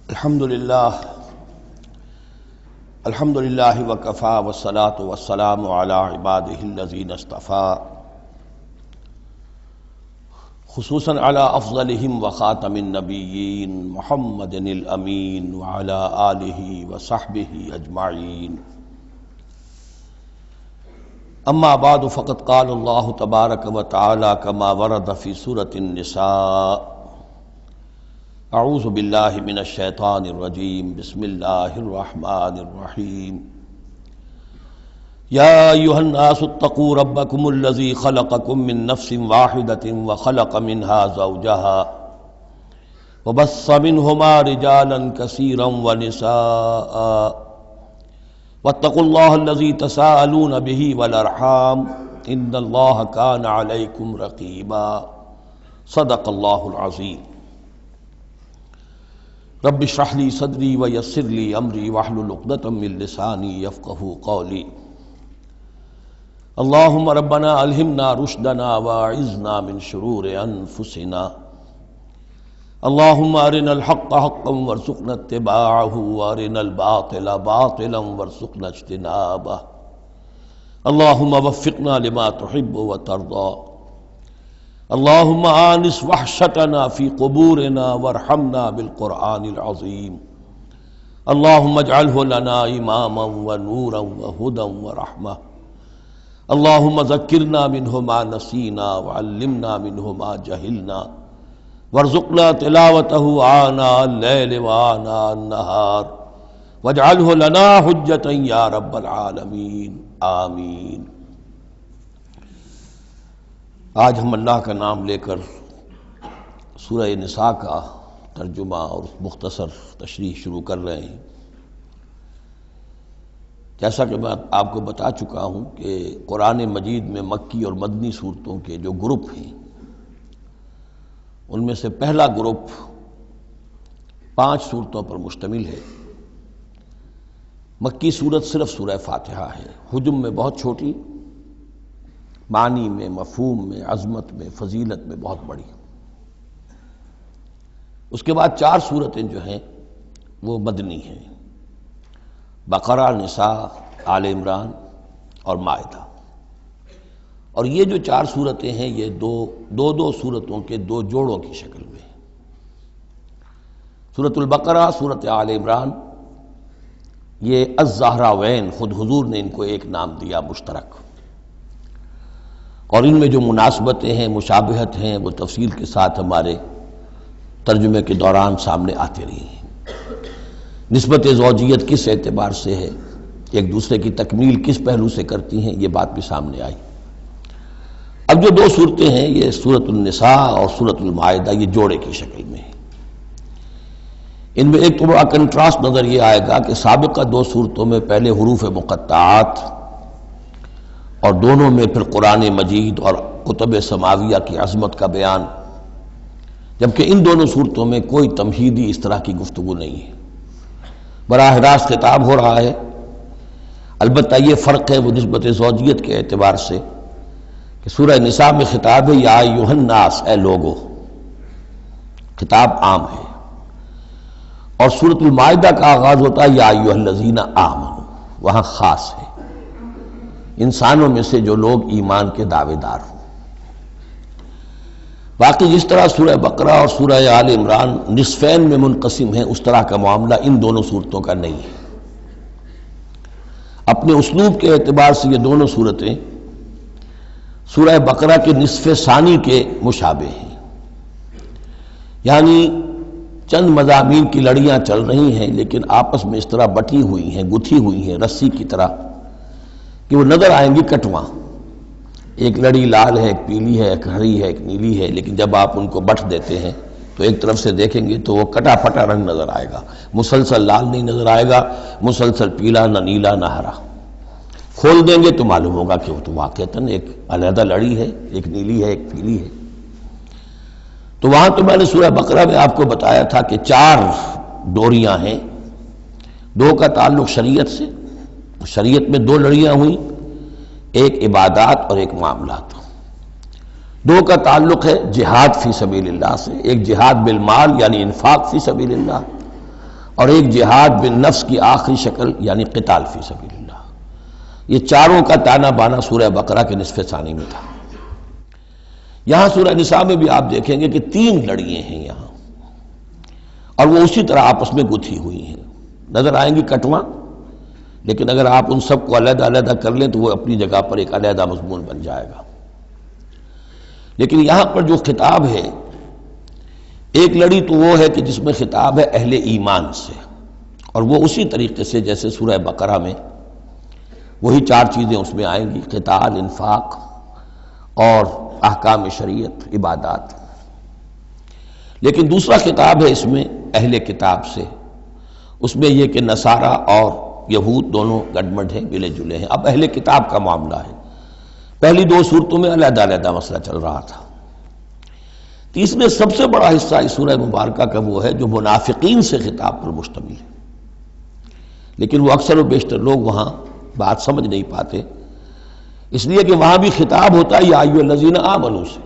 الحمدللہ وکفا والصلاة والسلام علی عبادہ الذین اصطفیٰ خصوصاً علی افضلہم وخاتم النبیین محمد الامین وعلی آلہ وصحبہ اجمعین اما بعد فقد قال اللہ تبارک وتعالی کما ورد فی سورۃ النساء اعوذ باللہ من الشیطان الرجیم بسم اللہ الرحمن الرحیم یا ایہا الناس اتقوا ربکم الذی خلقکم من نفس واحدۃ وخلق منها زوجها وبث منہما رجالا کثیرا ونساء واتقوا اللہ الذی تساءلون به والارحام ان اللہ کان علیکم رقیبا صدق اللہ العظیم رب اشرح لی صدری ویسر لی امری واحلل عقدۃ من لسانی یفقہوا قولی اللہم ربنا الہمنا رشدنا واعذنا من شرور انفسنا اللہم ارنا الحق حقا وارزقنا اتباعہ وارنا الباطل باطلا وارزقنا اجتنابہ اللہم وفقنا لما تحب وترضى اللہم آنس وحشتنا فی قبورنا وارحمنا بالقرآن العظیم اللہم اجعلہ لنا اماما ونورا وہدا ورحمہ اللہم ذکرنا منہ ما نسینا وعلمنا منہ ما جہلنا وارزقنا تلاوتہ آناء اللیل وآناء النہار واجعلہ لنا حجتا یا رب العالمین آمین۔ آج ہم اللہ کا نام لے کر سورہ نساء کا ترجمہ اور مختصر تشریح شروع کر رہے ہیں۔ جیسا کہ میں آپ کو بتا چکا ہوں کہ قرآن مجید میں مکی اور مدنی صورتوں کے جو گروپ ہیں ان میں سے پہلا گروپ 5 صورتوں پر مشتمل ہے۔ مکی صورت صرف سورہ فاتحہ ہے، حجم میں بہت چھوٹی، معنی میں، مفہوم میں، عظمت میں، فضیلت میں بہت بڑی۔ اس کے بعد 4 صورتیں جو ہیں وہ مدنی ہیں، بقرہ، نساء، آل عمران اور مائدہ۔ اور یہ جو 4 صورتیں ہیں یہ دو صورتوں کے 2 جوڑوں کی شکل میں ہیں۔ سورۃ البقرہ، سورۃ آل عمران، یہ الزہراوین، خود حضور نے ان کو ایک نام دیا مشترک، اور ان میں جو مناسبتیں ہیں، مشابہت ہیں، وہ تفصیل کے ساتھ ہمارے ترجمے کے دوران سامنے آتے رہی ہیں۔ نسبت زوجیت کس اعتبار سے ہے، ایک دوسرے کی تکمیل کس پہلو سے کرتی ہیں، یہ بات بھی سامنے آئی۔ اب جو 2 صورتیں ہیں یہ سورۃ النساء اور سورۃ المائدہ، یہ جوڑے کی شکل میں ہیں۔ ان میں ایک تو بڑا کنٹراسٹ نظر یہ آئے گا کہ سابقہ 2 صورتوں میں پہلے حروف مقطعات اور دونوں میں پھر قرآن مجید اور کتب سماویہ کی عظمت کا بیان، جبکہ ان دونوں صورتوں میں کوئی تمہیدی اس طرح کی گفتگو نہیں ہے، براہ راست خطاب ہو رہا ہے۔ البتہ یہ فرق ہے وہ نسبت زوجیت کے اعتبار سے کہ سورہ نساء میں خطاب ہے یا ایھا الناس، اے لوگو، خطاب عام ہے، اور سورۃ المائدہ کا آغاز ہوتا ہے یا ایھا الذین آمنوا، وہاں خاص ہے، انسانوں میں سے جو لوگ ایمان کے دعوے دار ہوں۔ باقی جس طرح سورہ بقرہ اور سورہ آل عمران نصفین میں منقسم ہیں، اس طرح کا معاملہ ان دونوں صورتوں کا نہیں ہے۔ اپنے اسلوب کے اعتبار سے یہ دونوں صورتیں سورہ بقرہ کے نصف ثانی کے مشابہ ہیں، یعنی چند مضامین کی لڑیاں چل رہی ہیں لیکن آپس میں اس طرح بٹی ہوئی ہیں، گتھی ہوئی ہیں رسی کی طرح کہ وہ نظر آئیں گی کٹواں، ایک لڑی لال ہے، ایک پیلی ہے، ایک ہری ہے، ایک نیلی ہے، لیکن جب آپ ان کو بٹ دیتے ہیں تو ایک طرف سے دیکھیں گے تو وہ کٹا پھٹا رنگ نظر آئے گا، مسلسل لال نہیں نظر آئے گا، مسلسل پیلا، نہ نیلا نہ ہرا۔ کھول دیں گے تو معلوم ہوگا کہ وہ تو واقعتاً ایک علیحدہ لڑی ہے، ایک نیلی ہے، ایک پیلی ہے۔ تو وہاں تو میں نے سورہ بقرہ میں آپ کو بتایا تھا کہ 4 ڈوریاں ہیں، 2 کا تعلق شریعت سے، شریعت میں 2 لڑیاں ہوئیں، ایک عبادات اور ایک معاملات۔ 2 کا تعلق ہے جہاد فی سبیل اللہ سے، ایک جہاد بالمال یعنی انفاق فی سبیل اللہ، اور ایک جہاد بالنفس کی آخری شکل یعنی قتال فی سبیل اللہ. یہ چاروں کا تانا بانا سورہ بقرہ کے نصف ثانی میں تھا. یہاں سورہ نساء میں بھی آپ دیکھیں گے کہ 3 لڑییں ہیں یہاں، اور وہ اسی طرح آپس میں گتھی ہوئی ہیں. نظر آئیں گی کٹواں، لیکن اگر آپ ان سب کو علیحدہ علیحدہ کر لیں تو وہ اپنی جگہ پر ایک علیحدہ مضمون بن جائے گا. لیکن یہاں پر جو خطاب ہے، ایک لڑی تو وہ ہے کہ جس میں خطاب ہے اہل ایمان سے، اور وہ اسی طریقے سے جیسے سورہ بقرہ میں وہی 4 چیزیں اس میں آئیں گی: قتال، انفاق اور احکام شریعت، عبادات. لیکن دوسرا خطاب ہے اس میں اہل کتاب سے. اس میں یہ کہ نصارہ اور یہود دونوں گڈمڈ ہیں، ملے جلے ہیں. اب اہل کتاب کا معاملہ ہے. پہلی 2 صورتوں میں علیحدہ علیحدہ مسئلہ چل رہا تھا. تیسرے سب سے بڑا حصہ اس سورہ مبارکہ کا وہ ہے جو منافقین سے خطاب پر مشتمل ہے. لیکن وہ اکثر و بیشتر لوگ وہاں بات سمجھ نہیں پاتے، اس لیے کہ وہاں بھی خطاب ہوتا ہے یا ایھا الذین آمنوا سے.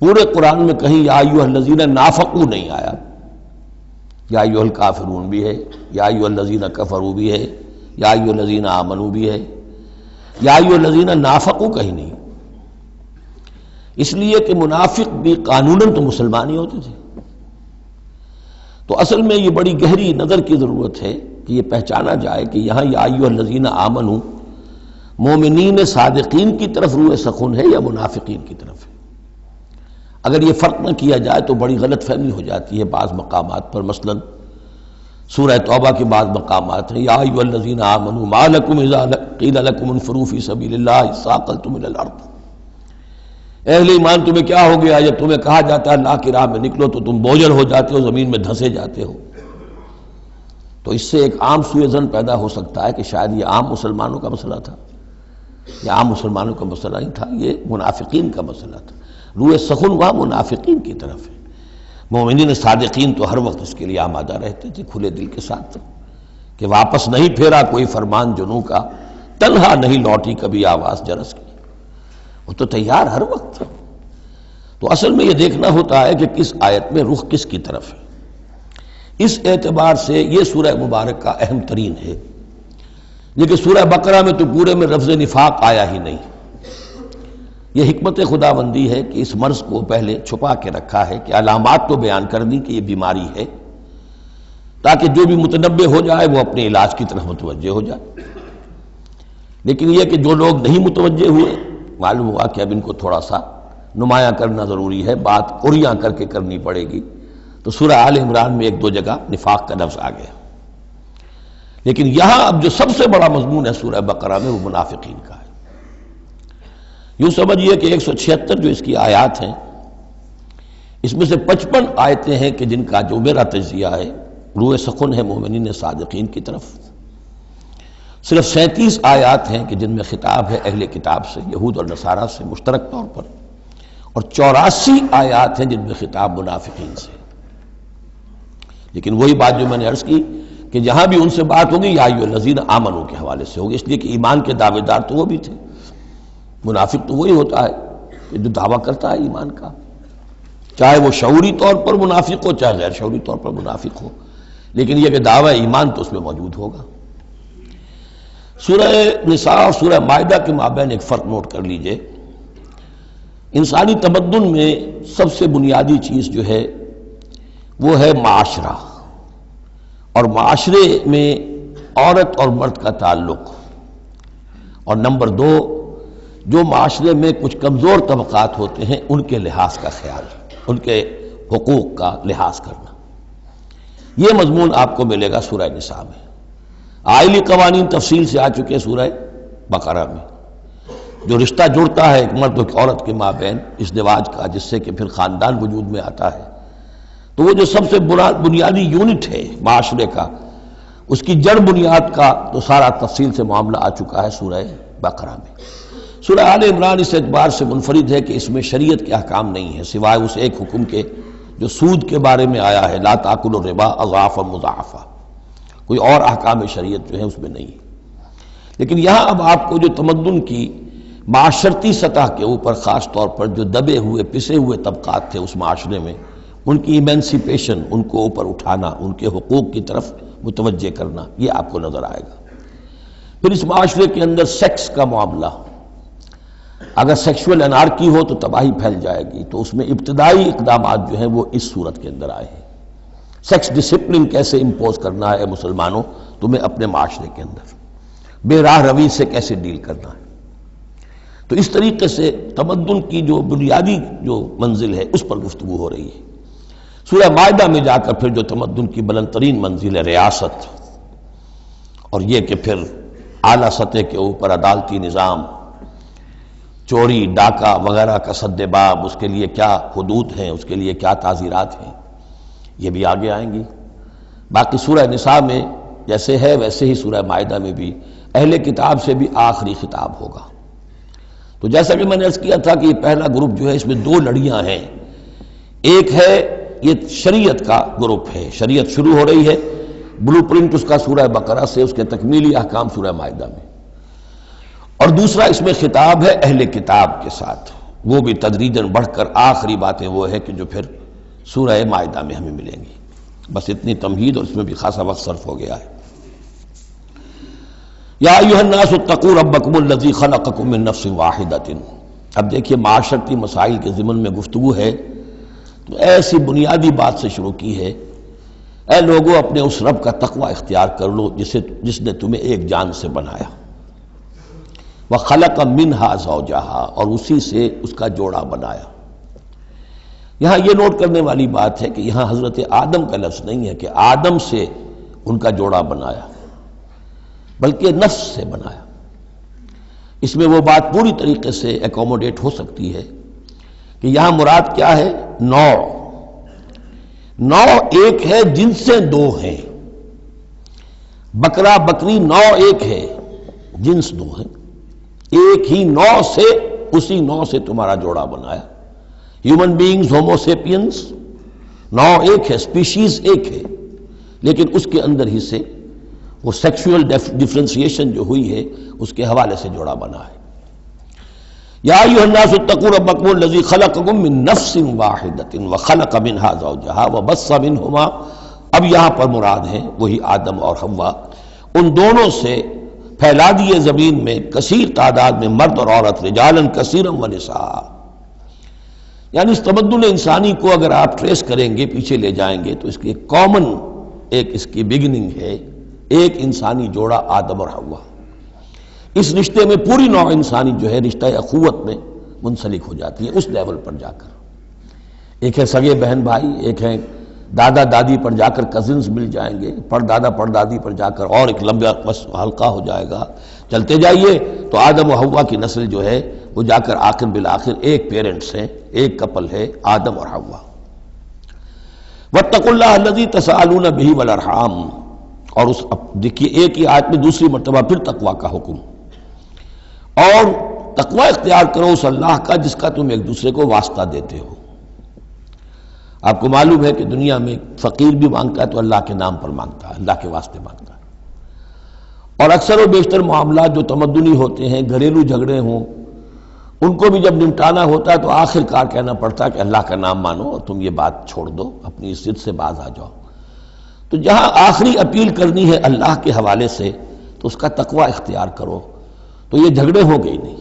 پورے قرآن میں کہیں یا ایھا الذین نافقوا نہیں آیا. یا ایھا الکافرون بھی ہے، یا ایھا الذین کفروا بھی ہے، یا ایھا الذین آمنوا بھی ہے، یا ایھا الذین نافقوا کہیں نہیں. اس لیے کہ منافق بھی قانوناً تو مسلمان ہی ہوتے تھے. تو اصل میں یہ بڑی گہری نظر کی ضرورت ہے کہ یہ پہچانا جائے کہ یہاں یا ایھا الذین آمنوا مومنین صادقین کی طرف روح سخن ہے یا منافقین کی طرف ہے. اگر یہ فرق نہ کیا جائے تو بڑی غلط فہمی ہو جاتی ہے بعض مقامات پر. مثلا سورہ توبہ کے بعض مقامات ہیں: یا ایھا الذین آمنوا ما لکم اذا قیل لکم انفروا فی سبیل اللہ ثاقلتم الی الارض. اہل ایمان تمہیں کیا ہو گیا جب تمہیں کہا جاتا ہے اللہ کی راہ میں نکلو تو تم بوجھل ہو جاتے ہو، زمین میں دھنسے جاتے ہو. تو اس سے ایک عام سوء ظن پیدا ہو سکتا ہے کہ شاید یہ عام مسلمانوں کا مسئلہ تھا. یہ عام مسلمانوں کا مسئلہ نہیں تھا، یہ منافقین کا مسئلہ تھا. روح سخن وہاں منافقین کی طرف ہے. مومنین صادقین تو ہر وقت اس کے لیے آمادہ رہتے تھے کھلے دل کے ساتھ کہ واپس نہیں پھیرا کوئی فرمان جنوں کا، تنہا نہیں لوٹی کبھی آواز جرس کی. وہ تو تیار ہر وقت. تو اصل میں یہ دیکھنا ہوتا ہے کہ کس آیت میں رخ کس کی طرف ہے. اس اعتبار سے یہ سورہ مبارک کا اہم ترین ہے. لیکن سورہ بقرہ میں تو پورے میں لفظ نفاق آیا ہی نہیں. یہ حکمت خداوندی ہے کہ اس مرض کو پہلے چھپا کے رکھا ہے، کہ علامات تو بیان کر دی کہ یہ بیماری ہے، تاکہ جو بھی متنبہ ہو جائے وہ اپنے علاج کی طرف متوجہ ہو جائے. لیکن یہ کہ جو لوگ نہیں متوجہ ہوئے، معلوم ہوا کہ اب ان کو تھوڑا سا نمایاں کرنا ضروری ہے، بات قریاں کر کے کرنی پڑے گی. تو سورہ آل عمران میں 1-2 جگہ نفاق کا لفظ آ گیا. لیکن یہاں اب جو سب سے بڑا مضمون ہے سورہ بقرہ میں وہ منافقین کا ہے. یوں سمجھیے کہ 176 جو اس کی آیات ہیں، اس میں سے 55 آیتیں ہیں کہ جن کا جو میرا تجزیہ ہے روح سخن ہے مومنین صادقین کی طرف. صرف 37 آیات ہیں کہ جن میں خطاب ہے اہل کتاب سے، یہود اور نصارہ سے مشترک طور پر، اور 84 آیات ہیں جن میں خطاب منافقین سے. لیکن وہی بات جو میں نے عرض کی کہ جہاں بھی ان سے بات ہوگی یا ایھا الذین آمنوا کے حوالے سے ہوگی، اس لیے کہ ایمان کے دعوے دار تو وہ بھی تھے. منافق تو وہی ہوتا ہے کہ جو دعویٰ کرتا ہے ایمان کا، چاہے وہ شعوری طور پر منافق ہو چاہے غیر شعوری طور پر منافق ہو، لیکن یہ کہ دعویٰ ایمان تو اس میں موجود ہوگا. سورہ نساء اور سورہ مائدہ کے مابین ایک فرق نوٹ کر لیجئے. انسانی تمدن میں سب سے بنیادی چیز جو ہے وہ ہے معاشرہ، اور معاشرے میں عورت اور مرد کا تعلق. اور نمبر 2، جو معاشرے میں کچھ کمزور طبقات ہوتے ہیں ان کے لحاظ کا خیال، ان کے حقوق کا لحاظ کرنا. یہ مضمون آپ کو ملے گا سورہ نساء میں. آئلی قوانین تفصیل سے آ چکے سورہ بقرہ میں. جو رشتہ جڑتا ہے ایک مرد و ایک عورت کے مابین ازدواج کا، جس سے کہ پھر خاندان وجود میں آتا ہے، تو وہ جو سب سے بنیادی یونٹ ہے معاشرے کا، اس کی جڑ بنیاد کا تو سارا تفصیل سے معاملہ آ چکا ہے سورہ بقرہ میں. سورہ آل عمران اس اعتبار سے منفرد ہے کہ اس میں شریعت کے احکام نہیں ہیں سوائے اس ایک حکم کے جو سود کے بارے میں آیا ہے، لا تاکلوا الربا اضعافا مضاعفا. کوئی اور احکام شریعت جو ہے اس میں نہیں. لیکن یہاں اب آپ کو جو تمدن کی معاشرتی سطح کے اوپر خاص طور پر جو دبے ہوئے پسے ہوئے طبقات تھے اس معاشرے میں، ان کی ایمینسیپیشن، ان کو اوپر اٹھانا، ان کے حقوق کی طرف متوجہ کرنا، یہ آپ کو نظر آئے گا۔ پھر اس معاشرے کے اندر سیکس کا معاملہ، اگر سیکشول انارکی ہو تو تباہی پھیل جائے گی، تو اس میں ابتدائی اقدامات جو ہیں وہ اس صورت کے اندر آئے ہیں۔ سیکس ڈسپلن کیسے امپوز کرنا ہے مسلمانوں تمہیں اپنے معاشرے کے اندر، بے راہ روی سے کیسے ڈیل کرنا ہے۔ تو اس طریقے سے تمدن کی جو بنیادی جو منزل ہے اس پر گفتگو ہو رہی ہے۔ سورہ مائدہ میں جا کر پھر جو تمدن کی بلند ترین منزل ہے ریاست، اور یہ کہ پھر اعلیٰ سطح کے اوپر عدالتی نظام، چوری ڈاکہ وغیرہ کا سد باب، اس کے لیے کیا حدود ہیں، اس کے لیے کیا تعزیرات ہیں، یہ بھی آگے آئیں گی۔ باقی سورہ نساء میں جیسے ہے ویسے ہی سورہ مائدہ میں بھی اہل کتاب سے بھی آخری خطاب ہوگا۔ تو جیسا کہ میں نے عرض کیا تھا کہ یہ پہلا گروپ جو ہے اس میں دو لڑیاں ہیں۔ ایک ہے یہ شریعت کا گروپ ہے، شریعت شروع ہو رہی ہے، بلو پرنٹ اس کا سورہ بقرہ سے، اس کے تکمیلی احکام سورہ مائدہ میں۔ اور دوسرا اس میں خطاب ہے اہل کتاب کے ساتھ، وہ بھی تدریجاً بڑھ کر آخری باتیں وہ ہے کہ جو پھر سورہ مائدہ میں ہمیں ملیں گی۔ بس اتنی تمہید، اور اس میں بھی خاصا وقت صرف ہو گیا ہے۔ یا ایھا الناس اتقوا ربکم الذی خلقکم من نفس واحدۃ۔ اب دیکھیے معاشرتی مسائل کے ضمن میں گفتگو ہے تو ایسی بنیادی بات سے شروع کی ہے، اے لوگو اپنے اس رب کا تقوی اختیار کر لو جس نے تمہیں ایک جان سے بنایا، وَخَلَقَ مِنْهَا زَوْجَهَا، اور اسی سے اس کا جوڑا بنایا۔ یہاں یہ نوٹ کرنے والی بات ہے کہ یہاں حضرت آدم کا لفظ نہیں ہے کہ آدم سے ان کا جوڑا بنایا، بلکہ نفس سے بنایا۔ اس میں وہ بات پوری طریقے سے ایکوموڈیٹ ہو سکتی ہے کہ یہاں مراد کیا ہے؟ نوع ایک ہے، جنسیں دو ہیں۔ بکرا بکری نوع ایک ہے، جنس دو ہیں، ایک ہی نوع سے، اسی نوع سے تمہارا جوڑا بنایا۔ ہیومن بینگز، ہومو سیپینز، نوع ایک ہے، اسپیشیز ایک ہے، لیکن اس کے اندر ہی سے وہ سیکشول ڈفرینسیشن جو ہوئی ہے اس کے حوالے سے جوڑا بنا ہے۔ یا ایھا الناس اتقوا ربکم الذی خلقکم من نفس واحدۃ وخلق منها زوجها وبث منہما، اب یہاں پر مراد ہیں وہی آدم اور حوا، ان دونوں سے پھیلا دیے زمین میں کثیر تعداد میں مرد اور عورت، رجالا کثیرا ونساء۔ یعنی اس تمدن انسانی کو اگر آپ ٹریس کریں گے، پیچھے لے جائیں گے، تو اس کی کامن ایک اس کی بگننگ ہے، ایک انسانی جوڑا آدم اور حوا۔ اس رشتے میں پوری نوع انسانی جو ہے رشتہ اخوت میں منسلک ہو جاتی ہے، اس لیول پر جا کر۔ ایک ہے سگے بہن بھائی، ایک ہے دادا دادی پر جا کر کزنز مل جائیں گے، پردادا پردادی پر جا کر اور ایک لمبا حلقہ ہو جائے گا۔ چلتے جائیے تو آدم و حوا کی نسل جو ہے وہ جا کر آخر بالآخر ایک پیرنٹس ہیں، ایک کپل ہے، آدم اور حوا۔ واتقوا اللہ الذی تساءلون بہ والارحام، اور اس دیکھیے ایک ہی آیت میں دوسری مرتبہ پھر تقوی کا حکم، اور تقوی اختیار کرو اس اللہ کا جس کا تم ایک دوسرے کو واسطہ دیتے ہو۔ آپ کو معلوم ہے کہ دنیا میں فقیر بھی مانگتا ہے تو اللہ کے نام پر مانگتا ہے، اللہ کے واسطے مانگتا ہے، اور اکثر و بیشتر معاملات جو تمدنی ہوتے ہیں، گھریلو جھگڑے ہوں، ان کو بھی جب نمٹانا ہوتا ہے تو آخر کار کہنا پڑتا ہے کہ اللہ کا نام مانو اور تم یہ بات چھوڑ دو، اپنی اس ضد سے باز آ جاؤ۔ تو جہاں آخری اپیل کرنی ہے اللہ کے حوالے سے تو اس کا تقوی اختیار کرو، تو یہ جھگڑے ہو گئی نہیں،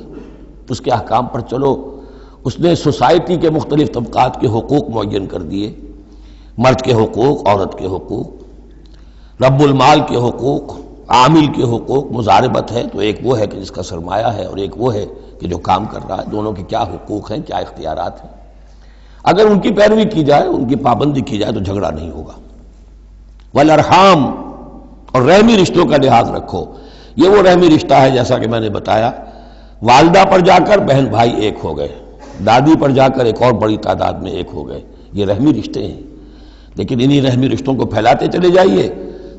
اس کے احکام پر چلو۔ اس نے سوسائٹی کے مختلف طبقات کے حقوق معین کر دیے، مرد کے حقوق، عورت کے حقوق، رب المال کے حقوق، عامل کے حقوق، مضاربت ہے تو ایک وہ ہے کہ جس کا سرمایہ ہے اور ایک وہ ہے کہ جو کام کر رہا ہے، دونوں کے کیا حقوق ہیں، کیا اختیارات ہیں۔ اگر ان کی پیروی کی جائے، ان کی پابندی کی جائے تو جھگڑا نہیں ہوگا۔ والارحام، اور رحمی رشتوں کا لحاظ رکھو۔ یہ وہ رحمی رشتہ ہے جیسا کہ میں نے بتایا، والدہ پر جا کر بہن بھائی ایک ہو گئے، دادی پر جا کر ایک اور بڑی تعداد میں ایک ہو گئے، یہ رحمی رشتے ہیں۔ لیکن انہی رحمی رشتوں کو پھیلاتے چلے جائیے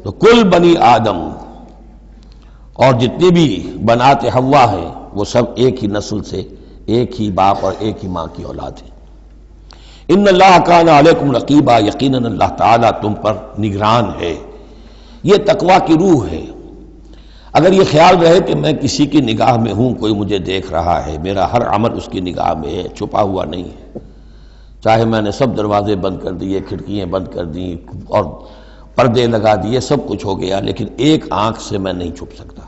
تو کل بنی آدم، اور جتنی بھی بنات حوا ہیں وہ سب ایک ہی نسل سے، ایک ہی باپ اور ایک ہی ماں کی اولاد ہیں۔ ان اللہ کان علیکم رقیبا، یقیناً اللہ تعالیٰ تم پر نگران ہے۔ یہ تقویٰ کی روح ہے۔ اگر یہ خیال رہے کہ میں کسی کی نگاہ میں ہوں، کوئی مجھے دیکھ رہا ہے، میرا ہر عمل اس کی نگاہ میں ہے، چھپا ہوا نہیں ہے، چاہے میں نے سب دروازے بند کر دیے، کھڑکیاں بند کر دیں اور پردے لگا دیے، سب کچھ ہو گیا، لیکن ایک آنکھ سے میں نہیں چھپ سکتا۔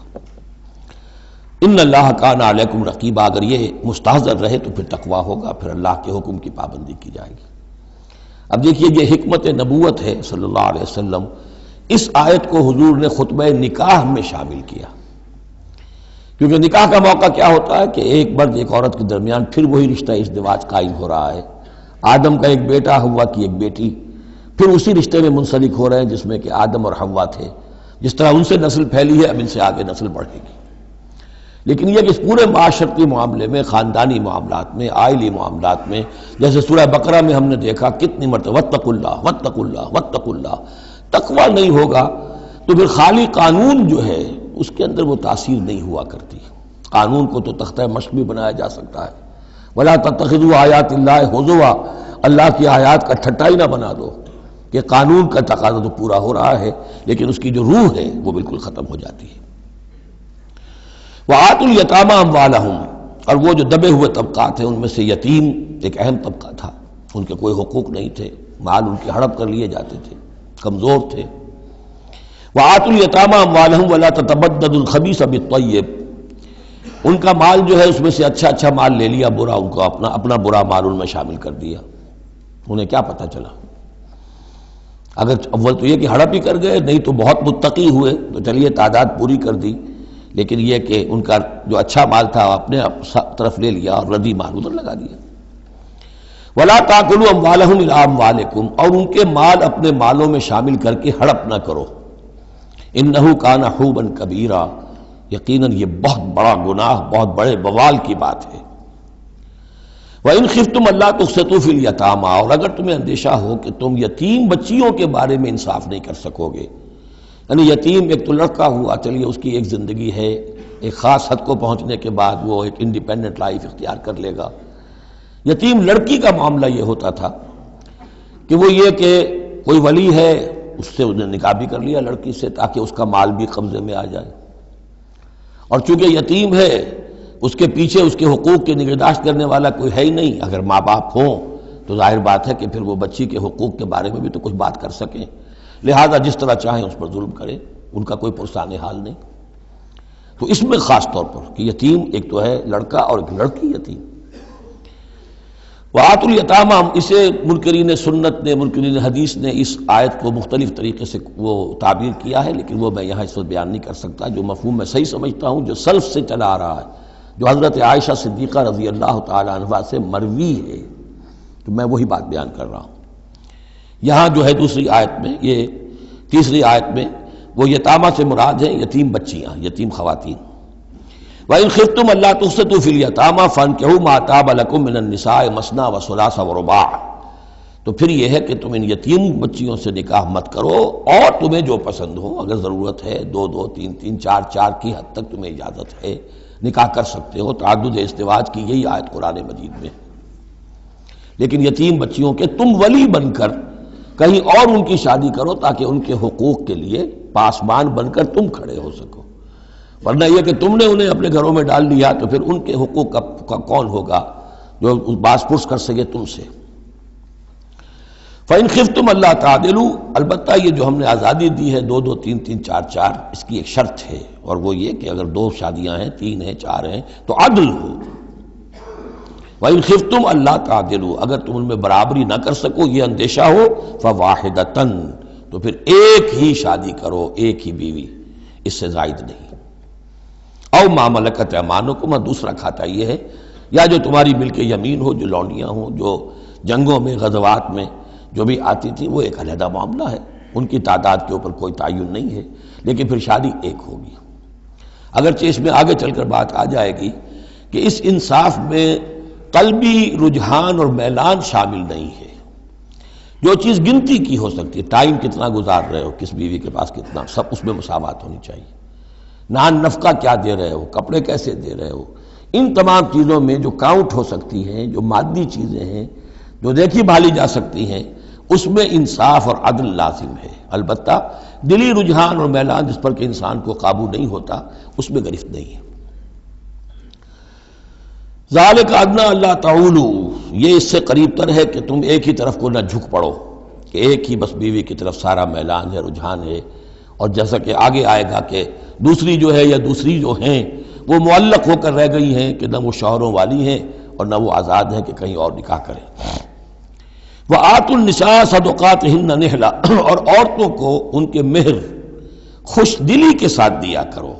ان اللہ کان علیکم رقیبا، اگر یہ مستحضر رہے تو پھر تقویٰ ہوگا، پھر اللہ کے حکم کی پابندی کی جائے گی۔ اب دیکھیے یہ حکمت نبوت ہے صلی اللہ علیہ وسلم، اس آیت کو حضور نے خطبہ نکاح میں شامل کیا، کیونکہ نکاح کا موقع کیا ہوتا ہے کہ ایک مرد ایک عورت کے درمیان پھر وہی رشتہ ازدواج قائم ہو رہا ہے، آدم کا ایک بیٹا، حوا کی ایک بیٹی، پھر اسی رشتے میں منسلک ہو رہے ہیں جس میں کہ آدم اور حوا تھے، جس طرح ان سے نسل پھیلی ہے اب ان سے آگے نسل بڑھے گی۔ لیکن یہ کہ اس پورے معاشرتی معاملے میں، خاندانی معاملات میں، عائلی معاملات میں، جیسے سورہ بقرہ میں ہم نے دیکھا کتنی مرتبہ واتقوا اللہ واتقوا اللہ واتقوا اللہ، تقویٰ نہیں ہوگا تو پھر خالی قانون جو ہے اس کے اندر وہ تاثیر نہیں ہوا کرتی۔ قانون کو تو تختہ مشق بھی بنایا جا سکتا ہے، ولا تتخذوا آیات اللہ ہزوا، اللہ کی آیات کا ٹھٹا ہی نہ بنا دو، کہ قانون کا تقاضا تو پورا ہو رہا ہے لیکن اس کی جو روح ہے وہ بالکل ختم ہو جاتی ہے۔ وآتوا الیتامی اموالہم، اور وہ جو دبے ہوئے طبقات ہیں ان میں سے یتیم ایک اہم طبقہ تھا، ان کے کوئی حقوق نہیں تھے، مال ان کے ہڑپ کر لیے جاتے تھے، کمزور تھے۔ وآتوا الیتامی اموالہم ولا تتبدلوا الخبیث بالطیب، ان کا مال جو ہے اس میں سے اچھا اچھا مال لے لیا، برا ان کو اپنا برا مال ان میں شامل کر دیا۔ انہیں کیا پتہ چلا؟ اگر اول تو یہ کہ ہڑپ ہی کر گئے، نہیں تو بہت متقی ہوئے تو چلیے تعداد پوری کر دی، لیکن یہ کہ ان کا جو اچھا مال تھا اپنے طرف لے لیا اور ردی مال ادھر لگا دیا۔ ولا تاکلوا اموالہم الی اموالکم، اور ان کے مال اپنے مالوں میں شامل کر کے ہڑپ نہ کرو۔ انہ کان حوبا کبیرا، یقیناً یہ بہت بڑا گناہ، بہت بڑے بوال کی بات ہے۔ وَإِنْ خِفْتُمْ أَلَّا تُقْسِطُوا فِي الْيَتَامَىٰ، اور اگر تمہیں اندیشہ ہو کہ تم یتیم بچیوں کے بارے میں انصاف نہیں کر سکو گے، یعنی یتیم ایک تو لڑکا ہوا، چلیے اس کی ایک زندگی ہے، ایک خاص حد کو پہنچنے کے بعد وہ ایک انڈیپینڈنٹ لائف اختیار کر لے گا۔ یتیم لڑکی کا معاملہ یہ ہوتا تھا کہ وہ یہ کہ کوئی ولی ہے، اس سے انہیں نکاح بھی کر لیا لڑکی سے تاکہ اس کا مال بھی قبضے میں آ جائے، اور چونکہ یتیم ہے اس کے پیچھے اس کے حقوق کی نگہداشت کرنے والا کوئی ہے ہی نہیں۔ اگر ماں باپ ہوں تو ظاہر بات ہے کہ پھر وہ بچی کے حقوق کے بارے میں بھی تو کچھ بات کر سکیں، لہذا جس طرح چاہیں اس پر ظلم کریں، ان کا کوئی پرسان حال نہیں۔ تو اس میں خاص طور پر کہ یتیم ایک تو ہے لڑکا اور ایک لڑکی یتیم۔ وآتوا الیتامی، اسے منکرین سنت نے، منکرین حدیث نے اس آیت کو مختلف طریقے سے وہ تعبیر کیا ہے، لیکن وہ میں یہاں اس وقت بیان نہیں کر سکتا۔ جو مفہوم میں صحیح سمجھتا ہوں، جو سلف سے چلا آ رہا ہے، جو حضرت عائشہ صدیقہ رضی اللہ تعالی عنہا سے مروی ہے، تو میں وہی بات بیان کر رہا ہوں۔ یہاں جو ہے دوسری آیت میں، یہ تیسری آیت میں، وہ یتامہ سے مراد ہے یتیم بچیاں، یتیم خواتین۔ وَإِنْ خِفْتُمْ أَلَّا تُقْسِطُوا فِي الْيَتَامَىٰ فَانكِحُوا مَا طَابَ لَكُم مِّنَ النِّسَاءِ مَثْنَىٰ وَثُلَاثَ وَرُبَاعَ، تو پھر یہ ہے کہ تم ان یتیم بچیوں سے نکاح مت کرو، اور تمہیں جو پسند ہو، اگر ضرورت ہے دو دو تین تین چار چار کی حد تک تمہیں اجازت ہے، نکاح کر سکتے ہو۔ تعدد ازدواج کی یہی آیت قرآن مجید میں، لیکن یتیم بچیوں کے تم ولی بن کر کہیں اور ان کی شادی کرو تاکہ ان کے حقوق کے لیے پاسبان بن کر تم کھڑے ہو سکو، ورنہ یہ کہ تم نے انہیں اپنے گھروں میں ڈال لیا تو پھر ان کے حقوق کا کون ہوگا جو باز پرس کر سکے تم سے۔ فَإِنْ خِفْتُمْ أَلَّا تَعْدِلُوا، البتہ یہ جو ہم نے آزادی دی ہے دو دو تین تین چار چار، اس کی ایک شرط ہے، اور وہ یہ کہ اگر دو شادیاں ہیں، تین ہیں، چار ہیں، تو عدل ہو۔ وَإِنْ خِفْتُمْ أَلَّا تَعْدِلُوا، اگر تم ان میں برابری نہ کر سکو، یہ اندیشہ ہو، فَوَاحِدَةً، تو پھر ایک ہی شادی کرو، ایک ہی بیوی، اس سے زائد نہیں۔ او ما ملکت ایمانکم، دوسرا کھاتا یہ ہے، یا جو تمہاری ملک یمین ہو، جو لونڈیاں ہوں، جو جنگوں میں غزوات میں جو بھی آتی تھی، وہ ایک علیحدہ معاملہ ہے، ان کی تعداد کے اوپر کوئی تعین نہیں ہے، لیکن پھر شادی ایک ہوگی۔ اگرچہ اس میں آگے چل کر بات آ جائے گی کہ اس انصاف میں قلبی رجحان اور میلان شامل نہیں ہے، جو چیز گنتی کی ہو سکتی ہے، ٹائم کتنا گزار رہے ہو، کس بیوی کے پاس کتنا، سب اس میں مساوات ہونی چاہیے۔ نان نفقہ کیا دے رہے ہو، کپڑے کیسے دے رہے ہو، ان تمام چیزوں میں جو کاؤنٹ ہو سکتی ہیں، جو مادی چیزیں ہیں، جو دیکھی بھالی جا سکتی ہیں، اس میں انصاف اور عدل لازم ہے۔ البتہ دلی رجحان اور میلان جس پر کہ انسان کو قابو نہیں ہوتا، اس میں گرفت نہیں ہے۔ ذالک ادنیٰ اللہ تعولوا، یہ اس سے قریب تر ہے کہ تم ایک ہی طرف کو نہ جھک پڑو، کہ ایک ہی بس بیوی کی طرف سارا میلان ہے، رجحان ہے. اور جیسا کہ آگے آئے گا کہ دوسری جو ہے یا دوسری جو ہیں وہ معلق ہو کر رہ گئی ہیں کہ نہ وہ شوہروں والی ہیں اور نہ وہ آزاد ہیں کہ کہیں اور نکاح کریں. وآتوا النساء صدقاتہن نحلا، اور عورتوں کو ان کے مہر خوش دلی کے ساتھ دیا کرو،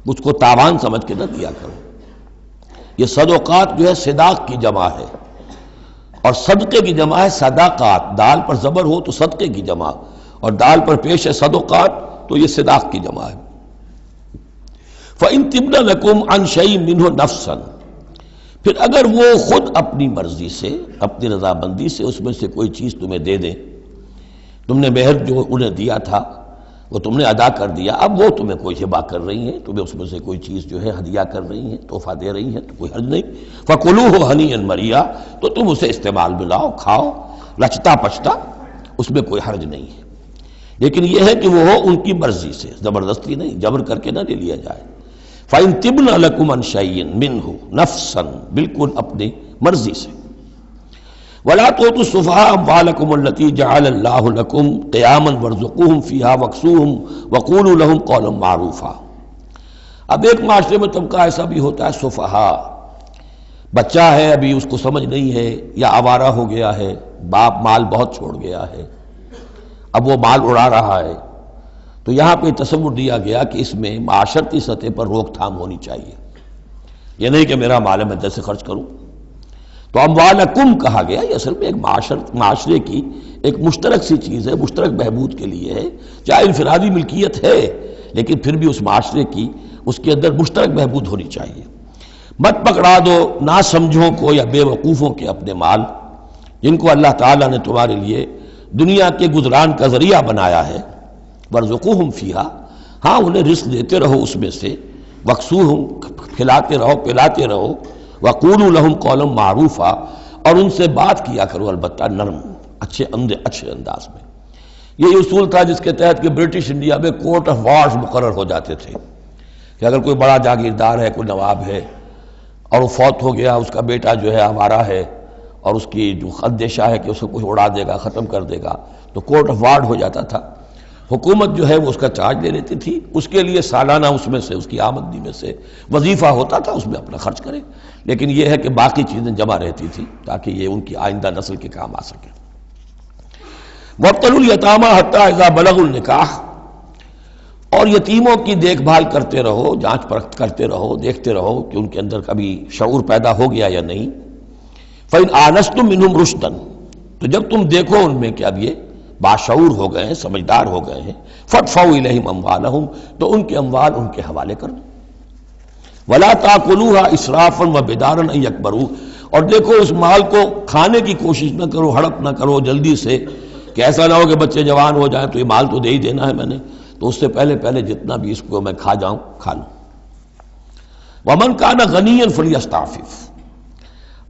مجھ کو تاوان سمجھ کے نہ دیا کرو. یہ صدقات جو ہے صداق کی جمع ہے، اور صدقے کی جمع ہے صداقات. دال پر زبر ہو تو صدقے کی جمع، اور دال پر پیش ہے صدقات تو یہ صداق کی جمع ہے. فَإِن تِبْنَ لَكُمْ عَنْ شَيْءٍ مِّنْهُ نَفْسًا، پھر اگر وہ خود اپنی مرضی سے، اپنی رضامندی سے اس میں سے کوئی چیز تمہیں دے دیں، تم نے مہر جو انہیں دیا تھا وہ تم نے ادا کر دیا، اب وہ تمہیں کوئی ہبہ کر رہی ہیں، تمہیں اس میں سے کوئی چیز جو ہے ہدیہ کر رہی ہیں، تحفہ دے رہی ہیں، تو کوئی حرج نہیں. فَكُلُوهُ هَنِيًّا مَرِيًّا، تو تم اسے استعمال میں لاؤ، کھاؤ لچتا پچتا، اس میں کوئی حرج نہیں ہے. لیکن یہ ہے کہ وہ ہو ان کی مرضی سے، زبردستی نہیں، جبر کر کے نہ لے لیا جائے. فَإِن تِبْنَ لَكُمْ عَنْ شَيْءٍ مِّنْهُ نَفْسًا، بالکل اپنی مرضی سے. وَلَا تُؤْتُوا السُّفَهَاءَ أَمْوَالَكُمُ الَّتِي جَعَلَ اللَّهُ لَكُمْ قِيَامًا وَارْزُقُوهُمْ فِيهَا وَاكْسُوهُمْ وَقُولُوا لَهُمْ قَوْلًا مَّعْرُوفًا. اب ایک معاشرے میں طبقہ ایسا بھی ہوتا ہے سفہاء، بچہ ہے ابھی اس کو سمجھ نہیں ہے، یا آوارہ ہو گیا ہے، باپ مال بہت چھوڑ گیا ہے، اب وہ مال اڑا رہا ہے. تو یہاں پہ تصور دیا گیا کہ اس میں معاشرتی سطح پر روک تھام ہونی چاہیے. یہ نہیں کہ میرا مال ہے میں جیسے خرچ کروں. تو اموالکم کہا گیا، یہ اصل میں ایک معاشرے کی ایک مشترک سی چیز ہے، مشترک بہبود کے لیے ہے. چاہے انفرادی ملکیت ہے لیکن پھر بھی اس معاشرے کی، اس کے اندر مشترک بہبود ہونی چاہیے. مت پکڑا دو ناسمجھوں کو یا بے وقوفوں کے اپنے مال، جن کو اللہ تعالیٰ نے تمہارے لیے دنیا کے گزران کا ذریعہ بنایا ہے. وارزقوہم فیہا، ہاں انہیں رزق دیتے رہو اس میں سے. وکسوہم، کھلاتے رہو پلاتے رہو. وقولوا لہم قولا معروفا، اور ان سے بات کیا کرو البتہ نرم، اچھے انداز میں. یہ اصول تھا جس کے تحت کہ برٹش انڈیا میں کورٹ آف وارز مقرر ہو جاتے تھے کہ اگر کوئی بڑا جاگیردار ہے، کوئی نواب ہے اور وہ فوت ہو گیا، اس کا بیٹا جو ہے آوارہ ہے اور اس کی جو اندیشہ ہے کہ اسے کچھ اڑا دے گا، ختم کر دے گا، تو کورٹ آف وارز ہو جاتا تھا. حکومت جو ہے وہ اس کا چارج لے لیتی تھی، اس کے لیے سالانہ اس میں سے، اس کی آمدنی میں سے وظیفہ ہوتا تھا، اس میں اپنا خرچ کرے. لیکن یہ ہے کہ باقی چیزیں جمع رہتی تھی تاکہ یہ ان کی آئندہ نسل کے کام آ سکے. وابتلوا الیتامی حتی اذا بلغوا النکاح، اور یتیموں کی دیکھ بھال کرتے رہو، جانچ پرکھ کرتے رہو، دیکھتے رہو کہ ان کے اندر کبھی شعور پیدا ہو گیا یا نہیں. فإن آنستم منہم رشدا، تو جب تم دیکھو ان میں کہ اب یہ باشعور ہو گئے ہیں، سمجھدار ہو گئے ہیں، فادفعوا الیہم اموالہم، تو ان کے اموال ان کے حوالے کر دو. ولا تاکلوها اسرافا وبدارا ان یکبروا، اور دیکھو اس مال کو کھانے کی کوشش نہ کرو، ہڑپ نہ کرو جلدی سے، کہ ایسا نہ ہو کہ بچے جوان ہو جائیں تو یہ مال تو دے ہی دینا ہے میں نے، تو اس سے پہلے جتنا بھی اس کو میں کھا جاؤں کھا لوں. ومن کان غنیا فلیستعفف،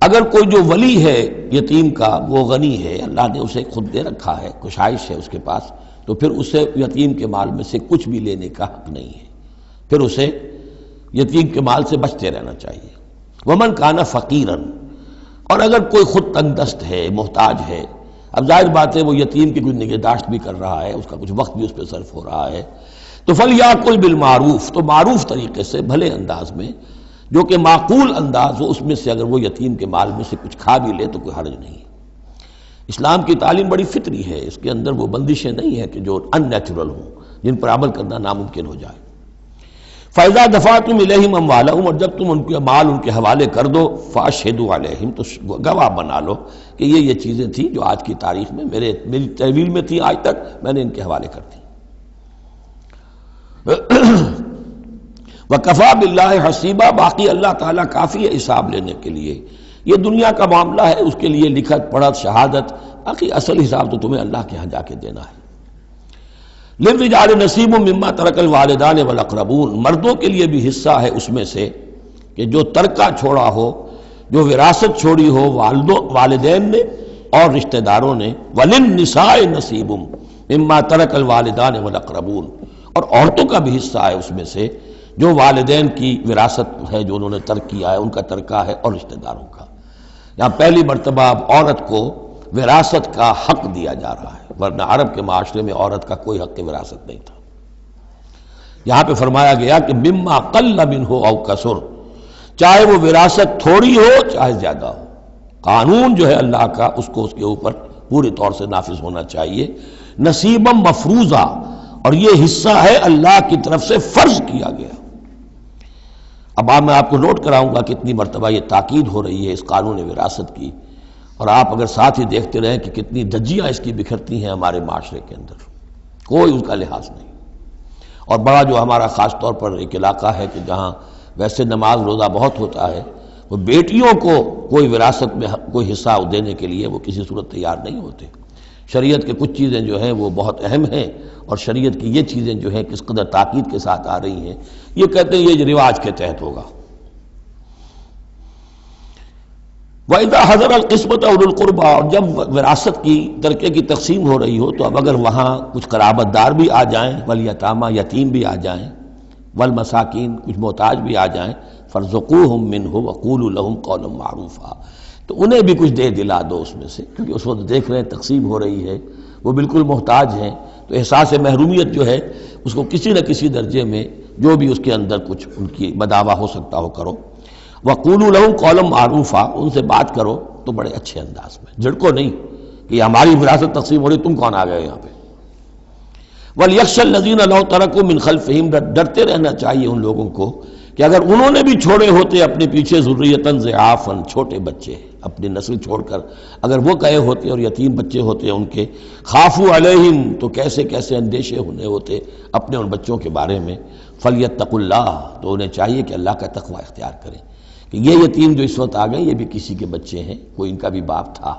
اگر کوئی جو ولی ہے یتیم کا وہ غنی ہے، اللہ نے اسے خود دے رکھا ہے، کشائش ہے اس کے پاس، تو پھر اسے یتیم کے مال میں سے کچھ بھی لینے کا حق نہیں ہے، پھر اسے یتیم کے مال سے بچتے رہنا چاہیے. ومن کان فقیرا، اور اگر کوئی خود تنگ دست ہے، محتاج ہے، اب ظاہر بات ہے وہ یتیم کی کچھ نگہداشت بھی کر رہا ہے، اس کا کچھ وقت بھی اس پہ صرف ہو رہا ہے، تو فلیاکل بالمعروف، تو معروف طریقے سے بھلے انداز میں، جو کہ معقول انداز ہو، اس میں سے اگر وہ یتیم کے مال میں سے کچھ کھا بھی لے تو کوئی حرج نہیں ہے. اسلام کی تعلیم بڑی فطری ہے، اس کے اندر وہ بندشیں نہیں ہیں کہ جو ان نیچرل ہوں، جن پر عمل کرنا ناممکن ہو جائے. فَإِذَا دَفَعْتُمْ إِلَيْهِمْ أَمْوَالَهُمْ، اور جب تم ان کے مال ان کے حوالے کر دو، فَأَشْهِدُوا عَلَيْهِمْ، تو گواہ بنا لو کہ یہ چیزیں تھیں جو آج کی تاریخ میں میری تحویل میں تھی، آج تک میں نے ان کے حوالے کر دی. وَكَفَى بِاللَّهِ حَسِيبًا، باقی اللہ تعالیٰ کافی ہے حساب لینے کے لیے. یہ دنیا کا معاملہ ہے، اس کے لیے لکھت پڑھت شہادت، باقی اصل حساب تو تمہیں اللہ کے ہاں جا کے دینا ہے. للرجال نصیب مما ترک الوالدان والاقربون، مردوں کے لیے بھی حصہ ہے اس میں سے کہ جو ترکہ چھوڑا ہو، جو وراثت چھوڑی ہو والدین نے اور رشتہ داروں نے. وللنساء نصیب مما ترک الوالدان والاقربون، اور عورتوں کا بھی حصہ ہے اس میں سے جو والدین کی وراثت ہے جو انہوں نے ترک کیا ہے ان کا ترکہ ہے، اور رشتہ داروں کا۔ یہاں پہلی مرتبہ اب عورت کو وراثت کا حق دیا جا رہا ہے، ورنہ عرب کے معاشرے میں عورت کا کوئی حق وراثت نہیں تھا۔ یہاں پہ فرمایا گیا کہ مما قل منہ او کثر، چاہے وہ وراثت تھوڑی ہو چاہے زیادہ ہو، قانون جو ہے اللہ کا اس کو اس کے اوپر پوری طور سے نافذ ہونا چاہیے۔ نصیبا مفروضہ، اور یہ حصہ ہے اللہ کی طرف سے فرض کیا گیا۔ اب میں آپ کو نوٹ کراؤں گا کتنی مرتبہ یہ تاکید ہو رہی ہے اس قانون وراثت کی، اور آپ اگر ساتھ ہی دیکھتے رہیں کہ کتنی دھجیاں اس کی بکھرتی ہیں ہمارے معاشرے کے اندر، کوئی اس کا لحاظ نہیں۔ اور بڑا جو ہمارا خاص طور پر ایک علاقہ ہے کہ جہاں ویسے نماز روزہ بہت ہوتا ہے، وہ بیٹیوں کو کوئی وراثت میں کوئی حصہ دینے کے لیے وہ کسی صورت تیار نہیں ہوتے۔ شریعت کے کچھ چیزیں جو ہیں وہ بہت اہم ہیں، اور شریعت کی یہ چیزیں جو ہیں کس قدر تاکید کے ساتھ آ رہی ہیں، یہ کہتے ہیں یہ رواج کے تحت ہوگا۔ وَإِذَا حَضَرَ الْقِسْمَةَ أُولُو الْقُرْبَى، اور جب وراثت کی ترکے کی تقسیم ہو رہی ہو تو اب اگر وہاں کچھ قرابت دار بھی آ جائیں، والیتامى یتیم بھی آ جائیں، والمساکین کچھ محتاج بھی آ جائیں، فارزقوہم منہ وقولوا لہم قولا معروفا، تو انہیں بھی کچھ دے دلا دو اس میں سے، کیونکہ اس وقت دیکھ رہے ہیں تقسیم ہو رہی ہے، وہ بالکل محتاج ہیں، تو احساس محرومیت جو ہے اس کو کسی نہ کسی درجے میں جو بھی اس کے اندر کچھ ان کی بداوا ہو سکتا ہو کرو۔ وقولوا لہم قولا معروفا، ان سے بات کرو تو بڑے اچھے انداز میں، جھڑکو نہیں کہ یہ ہماری وراثت تقسیم ہو رہی، تم کون آ گئے یہاں پہ۔ وَلْيَخْشَ الَّذِينَ لَوْ تَرَكُوا مِنْ خَلْفِهِمْ، ڈرتے رہنا چاہیے ان لوگوں کو کہ اگر انہوں نے بھی چھوڑے ہوتے اپنے پیچھے ذُرِّيَّةً ضِعَافًا، چھوٹے بچے، اپنی نسل چھوڑ کر اگر وہ گئے ہوتے اور یتیم بچے ہوتے ان کے، خافوا علیہم، تو کیسے کیسے اندیشے ہونے ہوتے اپنے ان بچوں کے بارے میں۔ فَلْيَتَّقُوا اللَّهَ، تو انہیں چاہیے کہ اللہ کا تقوی اختیار کریں کہ یہ یتیم جو اس وقت آ گئے یہ بھی کسی کے بچے ہیں، کوئی ان کا بھی باپ تھا،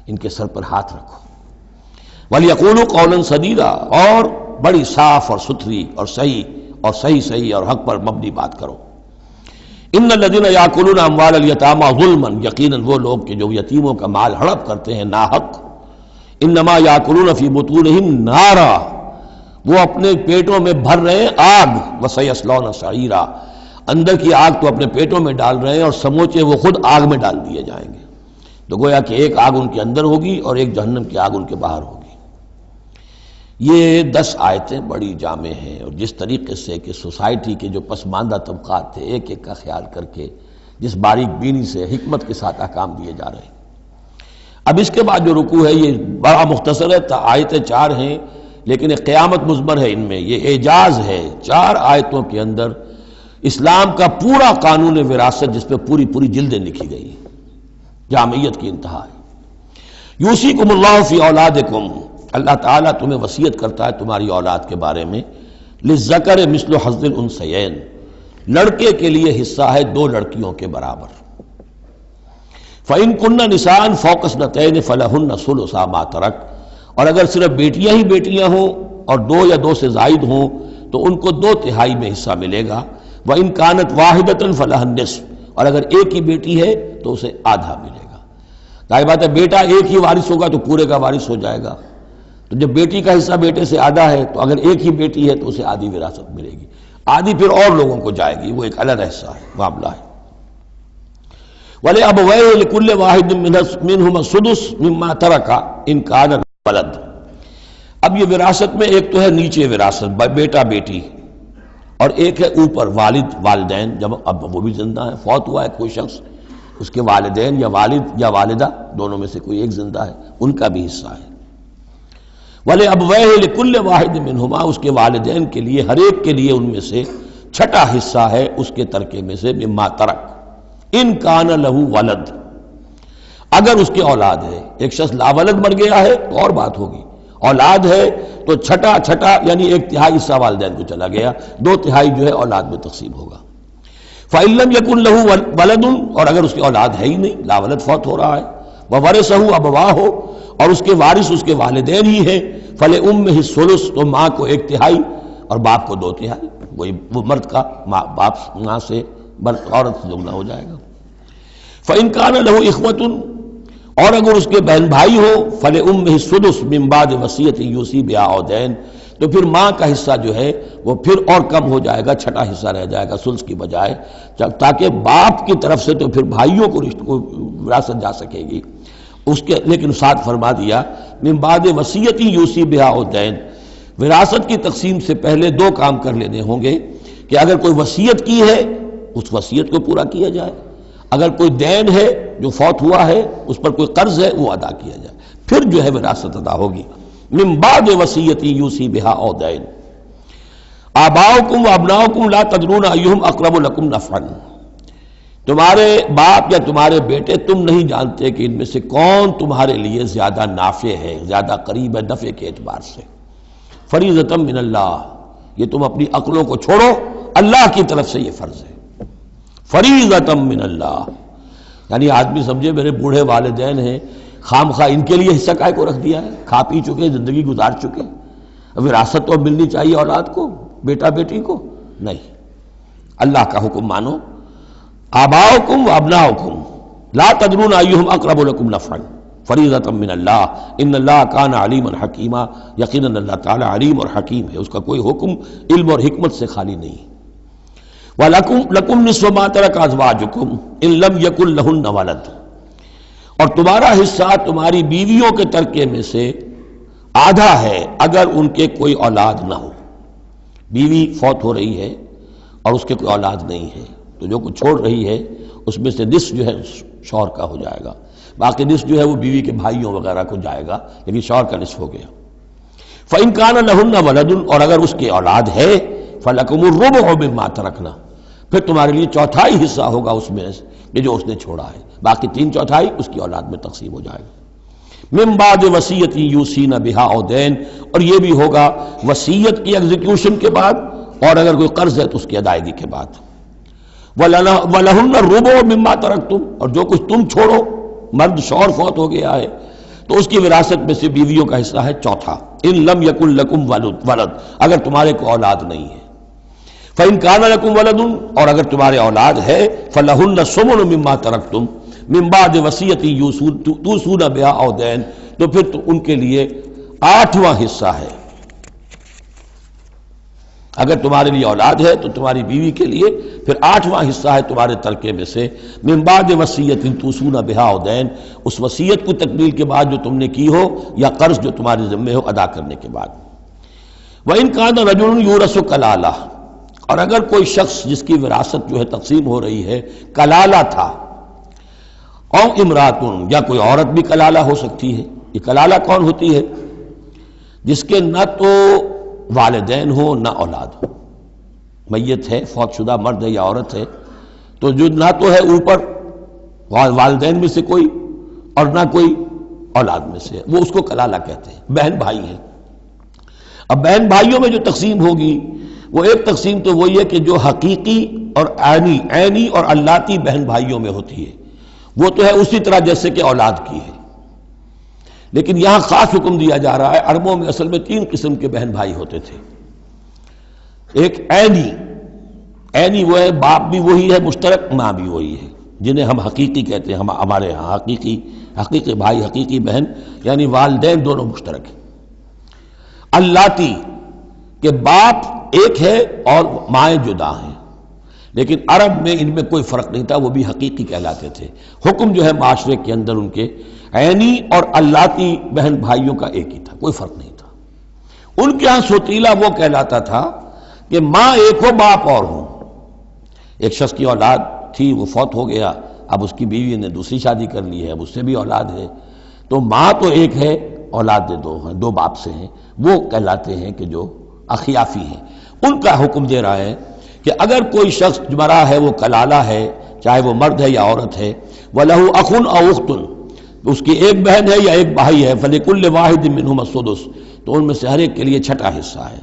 ان کے سر پر ہاتھ رکھو۔ وَلْيَقُولُوا قَوْلًا سَدِيدًا، اور بڑی صاف اور ستھری اور صحیح اور حق پر مبنی بات کرو۔ ان الذین یاکلون اموال الیتامی ظلما، یقیناً وہ لوگ کہ جو یتیموں کا مال ہڑپ کرتے ہیں ناحق، انما یاکلون فی بطونہم نارا، وہ اپنے پیٹوں میں بھر رہے ہیں آگ، وسیصلون سعیرا، اندر کی آگ تو اپنے پیٹوں میں ڈال رہے ہیں اور سموچے وہ خود آگ میں ڈال دیے جائیں گے۔ تو گویا کہ ایک آگ ان کے اندر ہوگی اور ایک جہنم کی آگ ان کے باہر ہوگی۔ یہ 10 آیتیں بڑی جامع ہیں، اور جس طریقے سے کہ سوسائٹی کے جو پسماندہ طبقات تھے ایک ایک کا خیال کر کے جس باریک بینی سے حکمت کے ساتھ احکام دیے جا رہے ہیں۔ اب اس کے بعد جو رکوع ہے یہ بڑا مختصر ہے، آیتیں 4 ہیں لیکن ایک قیامت مضمر ہے، ان میں یہ اعجاز ہے۔ 4 آیتوں کے اندر اسلام کا پورا قانون وراثت جس پہ پوری جلدیں لکھی گئی ہیں، جامعیت کی انتہا ہے۔ یوصیکم اللہ فی اولادکم، اللہ تعالیٰ تمہیں وصیت کرتا ہے تمہاری اولاد کے بارے میں، للذکر مثل حظ الانثیین، لڑکے کے لیے حصہ ہے 2 لڑکیوں کے برابر۔ فإن كن نساء فوق اثنتین فلہن ثلث ما ترک، اور اگر صرف بیٹیاں ہی بیٹیاں ہوں اور 2 یا 2 سے زائد ہوں تو ان کو 2/3 میں حصہ ملے گا۔ وإن كانت واحدة فلها النصف، اور اگر ایک ہی بیٹی ہے تو اسے آدھا ملے گا۔ ظاہر بات ہے بیٹا ایک ہی وارث ہوگا تو پورے کا وارث ہو جائے گا، تو جب بیٹی کا حصہ بیٹے سے آدھا ہے تو اگر ایک ہی بیٹی ہے تو اسے آدھی وراثت ملے گی، آدھی پھر اور لوگوں کو جائے گی، وہ ایک الگ حصہ ہے، معاملہ ہے۔ وَلِأَبَوَيْهِ لِكُلِّ وَاحِدٍ مِّنْهُمَا السُّدُسُ مِمَّا تَرَكَ إِن كَانَ وَلَدٌ۔ اب یہ وراثت میں ایک تو ہے نیچے وراثت بیٹا بیٹی، اور ایک ہے اوپر والد والدین، جب اب وہ بھی زندہ ہیں، فوت ہوا ہے کوئی شخص، اس کے والدین یا والد یا والدہ دونوں میں سے کوئی ایک زندہ ہے، ان کا بھی حصہ ہے۔ وَلِأَبْوَيْهِ لِكُلِّ وَاحِدٍ مِّنْهُمَا، اس کے والدین کے لیے ہر ایک کے لیے ان میں سے چھٹا حصہ ہے اس کے ترکے میں سے، مما ترک ان کان لہو ولد، اگر اس کی اولاد ہے۔ ایک شخص لاولد مر گیا ہے تو اور بات ہوگی، اولاد ہے تو چھٹا یعنی 1/3 حصہ والدین کو چلا گیا، 2/3 جو ہے اولاد میں تقسیم ہوگا۔ فَإِن لَّمْ يَكُن لَّهُ وَلَدٌ، اور اگر اس کی اولاد ہے ہی نہیں، لاولد فوت ہو رہا ہے، وَوَرِثَهُ أَبَوَاهُ، اور اس کے وارث اس کے والدین ہی ہیں، فَلِأُمِّهِ الثُّلُثُ، تو ماں کو 1/3 اور باپ کو 2/3، وہی وہ مرد کا باپ ماں سے عورت سے دگنا ہو جائے گا۔ فَإِن كَانَ لَهُ إِخْوَةٌ، اور اگر اس کے بہن بھائی ہو فلأمہ السدس من بعد وصیۃ یوصی بہا او دین، تو پھر ماں کا حصہ جو ہے وہ پھر اور کم ہو جائے گا، چھٹا حصہ رہ جائے گا سلس کی بجائے، تاکہ باپ کی طرف سے تو پھر بھائیوں کو وراثت جا سکے گی اس کے، لیکن ساتھ فرما دیا من بعد وصیۃ یوصی بہا او دین، وراثت کی تقسیم سے پہلے دو کام کر لینے ہوں گے کہ اگر کوئی وصیت کی ہے اس وصیت کو پورا کیا جائے، اگر کوئی دین ہے جو فوت ہوا ہے اس پر کوئی قرض ہے وہ ادا کیا جائے، پھر جو ہے وراثت ادا ہوگی۔ من بعد وصیۃ یوصی بہا او دین، آباؤکم و ابناؤکم لا تدرون ایہم اقرب لکم نفعا، تمہارے باپ یا تمہارے بیٹے تم نہیں جانتے کہ ان میں سے کون تمہارے لیے زیادہ نافع ہے، زیادہ قریب ہے نفع کے اعتبار سے۔ فریضۃ من اللہ، یہ تم اپنی عقلوں کو چھوڑو، اللہ کی طرف سے یہ فرض ہے، فریضۃ من اللہ۔ یعنی آدمی سمجھے میرے بوڑھے والدین ہیں، خام خواہ ان کے لیے حصہ کائے کو رکھ دیا ہے، کھا پی چکے، زندگی گزار چکے، اب وراثت تو ملنی چاہیے اولاد کو، بیٹا بیٹی کو، نہیں، اللہ کا حکم مانو۔ آباؤکم و ابناؤکم لا تدرون ایہم اقرب لکم نفعا فریضۃ من اللہ ان اللہ کان علیما حکیما، یقیناً اللہ تعالی علیم اور حکیم ہے، اس کا کوئی حکم علم اور حکمت سے خالی نہیں۔ وَلَكُمْ نِصْفُ مَا تَرَكَ أَزْوَاجُكُمْ إِن لَّمْ يَكُن لَّهُنَّ وَلَدٌ، اور تمہارا حصہ تمہاری بیویوں کے ترکے میں سے آدھا ہے اگر ان کے کوئی اولاد نہ ہو، بیوی فوت ہو رہی ہے اور اس کے کوئی اولاد نہیں ہے تو جو کچھ چھوڑ رہی ہے اس میں سے نصف جو ہے شوہر کا ہو جائے گا، باقی نصف جو ہے وہ بیوی کے بھائیوں وغیرہ کو جائے گا، لیکن شوہر کا نصف ہو گیا۔ فَإِن كَانَ لَهُنَّ وَلَدٌ، اور اگر اس کے اولاد ہے فَلَكُمُ الرُّبُعُ مِمَّا تَرَكْنَا، پھر تمہارے لیے چوتھائی حصہ ہوگا اس میں کہ جو اس نے چھوڑا ہے، باقی تین چوتھائی اس کی اولاد میں تقسیم ہو جائے گا۔ من بعد وصیۃ یوصین بہا او دین، اور یہ بھی ہوگا وصیت کی ایگزیکیوشن کے بعد، اور اگر کوئی قرض ہے تو اس کی ادائیگی کے بعد۔ وَلَهُنَّ الرُّبُعُ مِمَّا تَرَكْتُمْ، اور جو کچھ تم چھوڑو، مرد شوہر فوت ہو گیا ہے تو اس کی وراثت میں سے بیویوں کا حصہ ہے چوتھا، ان لم یکن لکم ولد، اگر تمہارے کو اولاد نہیں ہے۔ فَإِن كَانَ لَكُمْ وَلَدٌ، اور اگر تمہارے اولاد ہے فَلَهُنَّ الثُّمُنُ مِمَّا تَرَكْتُمْ مِن بَعْدِ وَصِيَّةٍ تُوصُونَ بِهَا أَوْ دَيْنٍ، تو پھر تو ان کے لیے آٹھواں حصہ ہے۔ اگر تمہارے لیے اولاد ہے تو تمہاری بیوی کے لیے پھر آٹھواں حصہ ہے تمہارے ترکے میں سے، من بعد وصیۃ توصون بہا او دین، اس وصیت کو تکمیل کے بعد جو تم نے کی ہو یا قرض جو تمہارے ذمہ ہو ادا کرنے کے بعد۔ وَإِن كَانَ رَجُلٌ يُورَثُ كَلَالَةً، اور اگر کوئی شخص جس کی وراثت جو ہے تقسیم ہو رہی ہے کلالہ تھا، او امراتن، یا کوئی عورت بھی کلالہ ہو سکتی ہے۔ یہ کلالہ کون ہوتی ہے؟ جس کے نہ تو والدین ہو نہ اولاد ہو، میت ہے، فوت شدہ مرد ہے یا عورت ہے، تو جو نہ تو ہے اوپر والدین میں سے کوئی اور نہ کوئی اولاد میں سے، وہ اس کو کلالہ کہتے ہیں۔ بہن بھائی ہیں، اب بہن بھائیوں میں جو تقسیم ہوگی وہ ایک تقسیم تو وہی ہے کہ جو حقیقی اور عینی اور اللاتی بہن بھائیوں میں ہوتی ہے، وہ تو ہے اسی طرح جیسے کہ اولاد کی ہے، لیکن یہاں خاص حکم دیا جا رہا ہے۔ عربوں میں اصل میں تین قسم کے بہن بھائی ہوتے تھے، ایک عینی وہ ہے، باپ بھی وہی ہے مشترک، ماں بھی وہی ہے، جنہیں ہم حقیقی کہتے ہیں، ہمارے ہاں حقیقی بھائی، حقیقی بہن، یعنی والدین دونوں مشترک ہیں۔ اللاتی کہ باپ ایک ہے اور مائیں جدا ہیں، لیکن عرب میں ان میں کوئی فرق نہیں تھا، وہ بھی حقیقی کہلاتے تھے۔ حکم جو ہے معاشرے کے اندر ان کے عینی اور اللاتی بہن بھائیوں کا ایک ہی تھا، کوئی فرق نہیں تھا۔ ان کے ہاں سوتیلا وہ کہلاتا تھا کہ ماں ایک ہو باپ اور ہوں۔ ایک شخص کی اولاد تھی، وہ فوت ہو گیا، اب اس کی بیوی نے دوسری شادی کر لی ہے، اب اس سے بھی اولاد ہے، تو ماں تو ایک ہے، اولاد دو ہیں، دو باپ سے ہیں، وہ کہلاتے ہیں کہ جو اخیافی ہیں۔ ان کا حکم دے رہا ہے کہ اگر کوئی شخص مرا ہے وہ کلالہ ہے، چاہے وہ مرد ہے یا عورت ہے، وَلَهُ أَخٌ أَوْ أُخْتٌ، اس کی ایک بہن ہے یا ایک بھائی ہے، فَلِكُلِّ وَاحِدٍ مِّنْهُمَا السُّدُسُ، تو ان میں سے ہر ایک کے لیے چھٹا حصہ ہے۔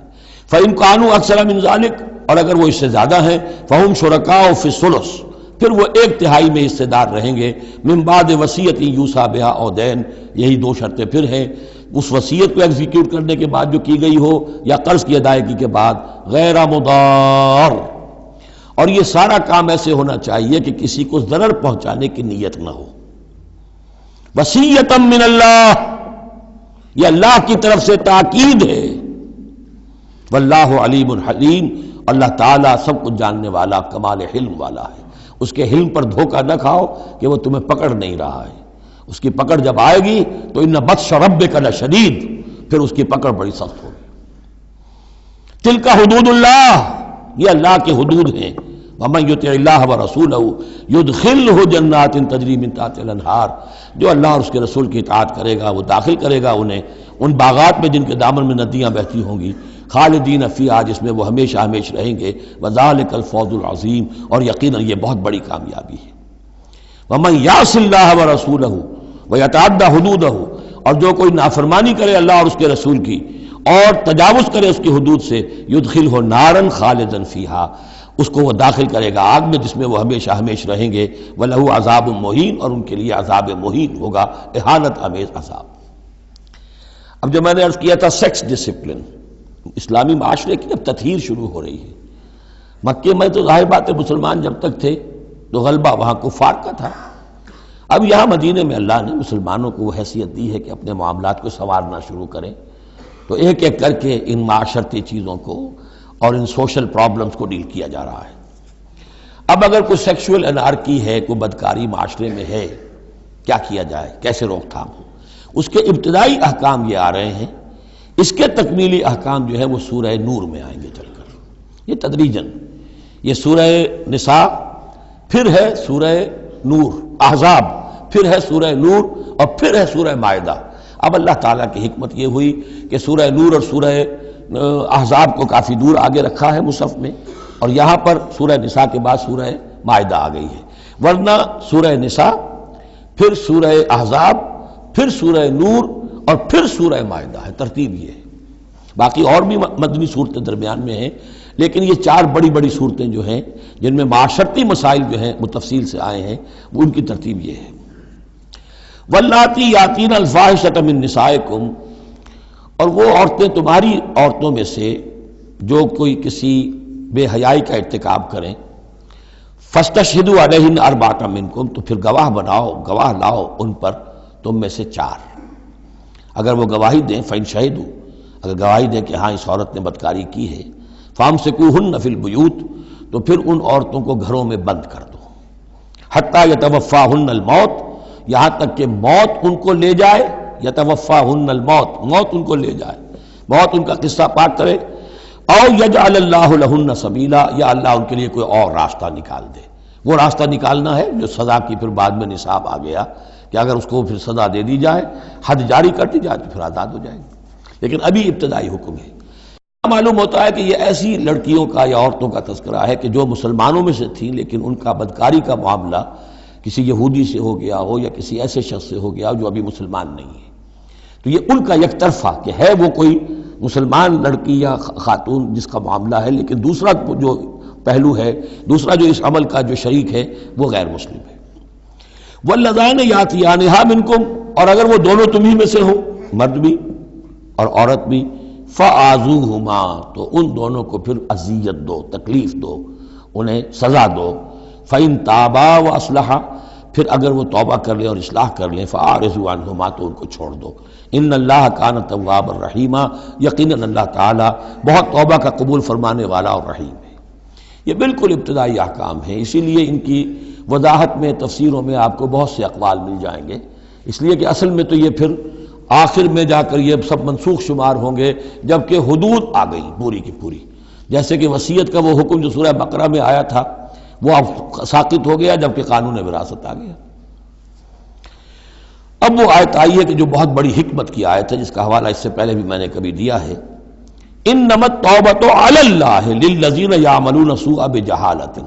فَإِن كَانُوا أَكْثَرَ مِنْ ذَلِكَ، اور اگر وہ اس سے زیادہ ہیں، فَهُمْ شُرَكَاءُ فِي الثُّلُثِ، پھر وہ ایک تہائی میں حصے دار رہیں گے، من بعد وصیۃ یوصی بہا او دین، یہی دو شرطیں پھر ہیں، اس وصیت کو ایگزیکیوٹ کرنے کے بعد جو کی گئی ہو یا قرض کی ادائیگی کے بعد، غیر مضار، اور یہ سارا کام ایسے ہونا چاہیے کہ کسی کو ضرر پہنچانے کی نیت نہ ہو۔ وصیۃ من اللہ، یہ اللہ کی طرف سے تاکید ہے. واللہ علیم حلیم، اللہ تعالیٰ سب کچھ جاننے والا کمال حلم والا ہے. اس کے حلم پر دھوکہ نہ کھاؤ کہ وہ تمہیں پکڑ نہیں رہا ہے. اس کی پکڑ جب آئے گی تو ان بطش ربک لشدید، پھر اس کی پکڑ بڑی سخت ہوگی. تلک حدود اللہ، یہ اللہ کے حدود ہیں. ومن یطع اللہ ورسولہ یدخلہ جنات تجری من تحتہا الانہار، جو اللہ اور اس کے رسول کی اطاعت کرے گا وہ داخل کرے گا انہیں ان باغات میں جن کے دامن میں ندیاں بہتی ہوں گی، خالدین فیہا، جس میں وہ ہمیشہ ہمیشہ رہیں گے. وذالک الفوز العظیم، اور یقیناً یہ بہت بڑی کامیابی ہے. ومن یعص اللہ ورسولہ ویتعدی حدودہ، اور جو کوئی نافرمانی کرے اللہ اور اس کے رسول کی اور تجاوز کرے اس کی حدود سے، یدخلہ نارا خالدا فیہا، اس کو وہ داخل کرے گا آگ میں جس میں وہ ہمیشہ ہمیشہ رہیں گے. وَلَهُ عذاب مہین، اور ان کے لیے عذاب مہین ہوگا، اہانت آمیز عذاب. اب جو میں نے عرض کیا تھا سیکس ڈسپلن، اسلامی معاشرے کی اب تطہیر شروع ہو رہی ہے. مکے میں تو ظاہر بات ہے مسلمان جب تک تھے تو غلبہ وہاں کفار کا تھا. اب یہاں مدینے میں اللہ نے مسلمانوں کو وہ حیثیت دی ہے کہ اپنے معاملات کو سنوارنا شروع کریں. تو ایک ایک کر کے ان معاشرتی چیزوں کو اور ان سوشل پرابلمز کو ڈیل کیا جا رہا ہے. اب اگر کوئی سیکشول انارکی ہے، کوئی بدکاری معاشرے میں ہے، کیا کیا جائے، کیسے روک تھام ہو، اس کے ابتدائی احکام یہ آ رہے ہیں. اس کے تکمیلی احکام جو ہے وہ سورہ نور میں آئیں گے چل کر. یہ تدریجاً، یہ سورہ نساء، پھر ہے سورہ نور احزاب، پھر ہے سورہ نور، اور پھر ہے سورہ مائدہ. اب اللہ تعالیٰ کی حکمت یہ ہوئی کہ سورہ نور اور سورہ احزاب کو کافی دور آگے رکھا ہے مصحف میں، اور یہاں پر سورہ نساء کے بعد سورہ مائدہ آ گئی ہے. ورنہ سورہ نساء، پھر سورہ احزاب، پھر سورہ نور، اور پھر سورہ مائدہ ہے. ترتیب یہ ہے. باقی اور بھی مدنی صورتیں درمیان میں ہیں، لیکن یہ چار بڑی بڑی صورتیں جو ہیں جن میں معاشرتی مسائل جو ہیں وہ تفصیل سے آئے ہیں، وہ ان کی ترتیب یہ ہے. واللاتی یاتین الفاحشۃ من نسائکم، اور وہ عورتیں تمہاری عورتوں میں سے جو کوئی کسی بے حیائی کا ارتکاب کریں، فاستشہدوا علیہن اربعۃ منکم، تو پھر گواہ بناؤ، گواہ لاؤ ان پر تم میں سے چار. اگر وہ گواہی دیں، فإن شہدوا، اگر گواہی دیں کہ ہاں اس عورت نے بدکاری کی ہے، فامسکوہن فی البیوت، تو پھر ان عورتوں کو گھروں میں بند کر دو. حتی یتوفاہن الموت، یہاں تک کہ موت ان کو لے جائے. یتوفاہن الموت، موت ان کو لے جائے، موت ان کا قصہ پاک کرے. او یجعل اللہ لہن سبیلا، یا اللہ ان کے لیے کوئی اور راستہ نکال دے. وہ راستہ نکالنا ہے جو سزا کی پھر بعد میں نصاب آ گیا کہ اگر اس کو پھر سزا دے دی جائے، حد جاری کر دی جائے، تو پھر آزاد ہو جائے گی. لیکن ابھی ابتدائی حکم ہے. معلوم ہوتا ہے کہ یہ ایسی لڑکیوں کا یا عورتوں کا تذکرہ ہے کہ جو مسلمانوں میں سے تھیں لیکن ان کا بدکاری کا معاملہ کسی یہودی سے ہو گیا ہو یا کسی ایسے شخص سے ہو گیا ہو جو ابھی مسلمان نہیں ہے. تو یہ ان کا یک طرفہ کہ ہے وہ کوئی مسلمان لڑکی یا خاتون جس کا معاملہ ہے، لیکن دوسرا جو پہلو ہے، دوسرا جو اس عمل کا جو شریک ہے وہ غیر مسلم ہے. واللذان یاتیانہا منکم، اور اگر وہ دونوں تمہیں میں سے ہوں، مرد بھی اور عورت بھی، فآذوہما، تو ان دونوں کو پھر اذیت دو، تکلیف دو، انہیں سزا دو. فإن تابا واصلحا، پھر اگر وہ توبہ کر لیں اور اصلاح کر لیں، فاعرضوا عنہما، تو ان کو چھوڑ دو. ان اللہ کان توابا رحیما، یقیناً اللہ تعالیٰ بہت توبہ کا قبول فرمانے والا اور رحیم ہے. یہ بالکل ابتدائی احکام ہیں، اسی لیے ان کی وضاحت میں تفسیروں میں آپ کو بہت سے اقوال مل جائیں گے، اس لیے کہ اصل میں تو یہ پھر آخر میں جا کر یہ سب منسوخ شمار ہوں گے جبکہ حدود آ گئی پوری کی پوری. جیسے کہ وصیت کا وہ حکم جو سورہ بقرہ میں آیا تھا وہ اب ساقط ہو گیا جبکہ قانون وراثت آ گیا. اب وہ آیت آئی ہے کہ جو بہت بڑی حکمت کی آیت ہے، جس کا حوالہ اس سے پہلے بھی میں نے کبھی دیا ہے. انما التوبۃ علی اللہ للذین یعملون السوء بجہالۃ،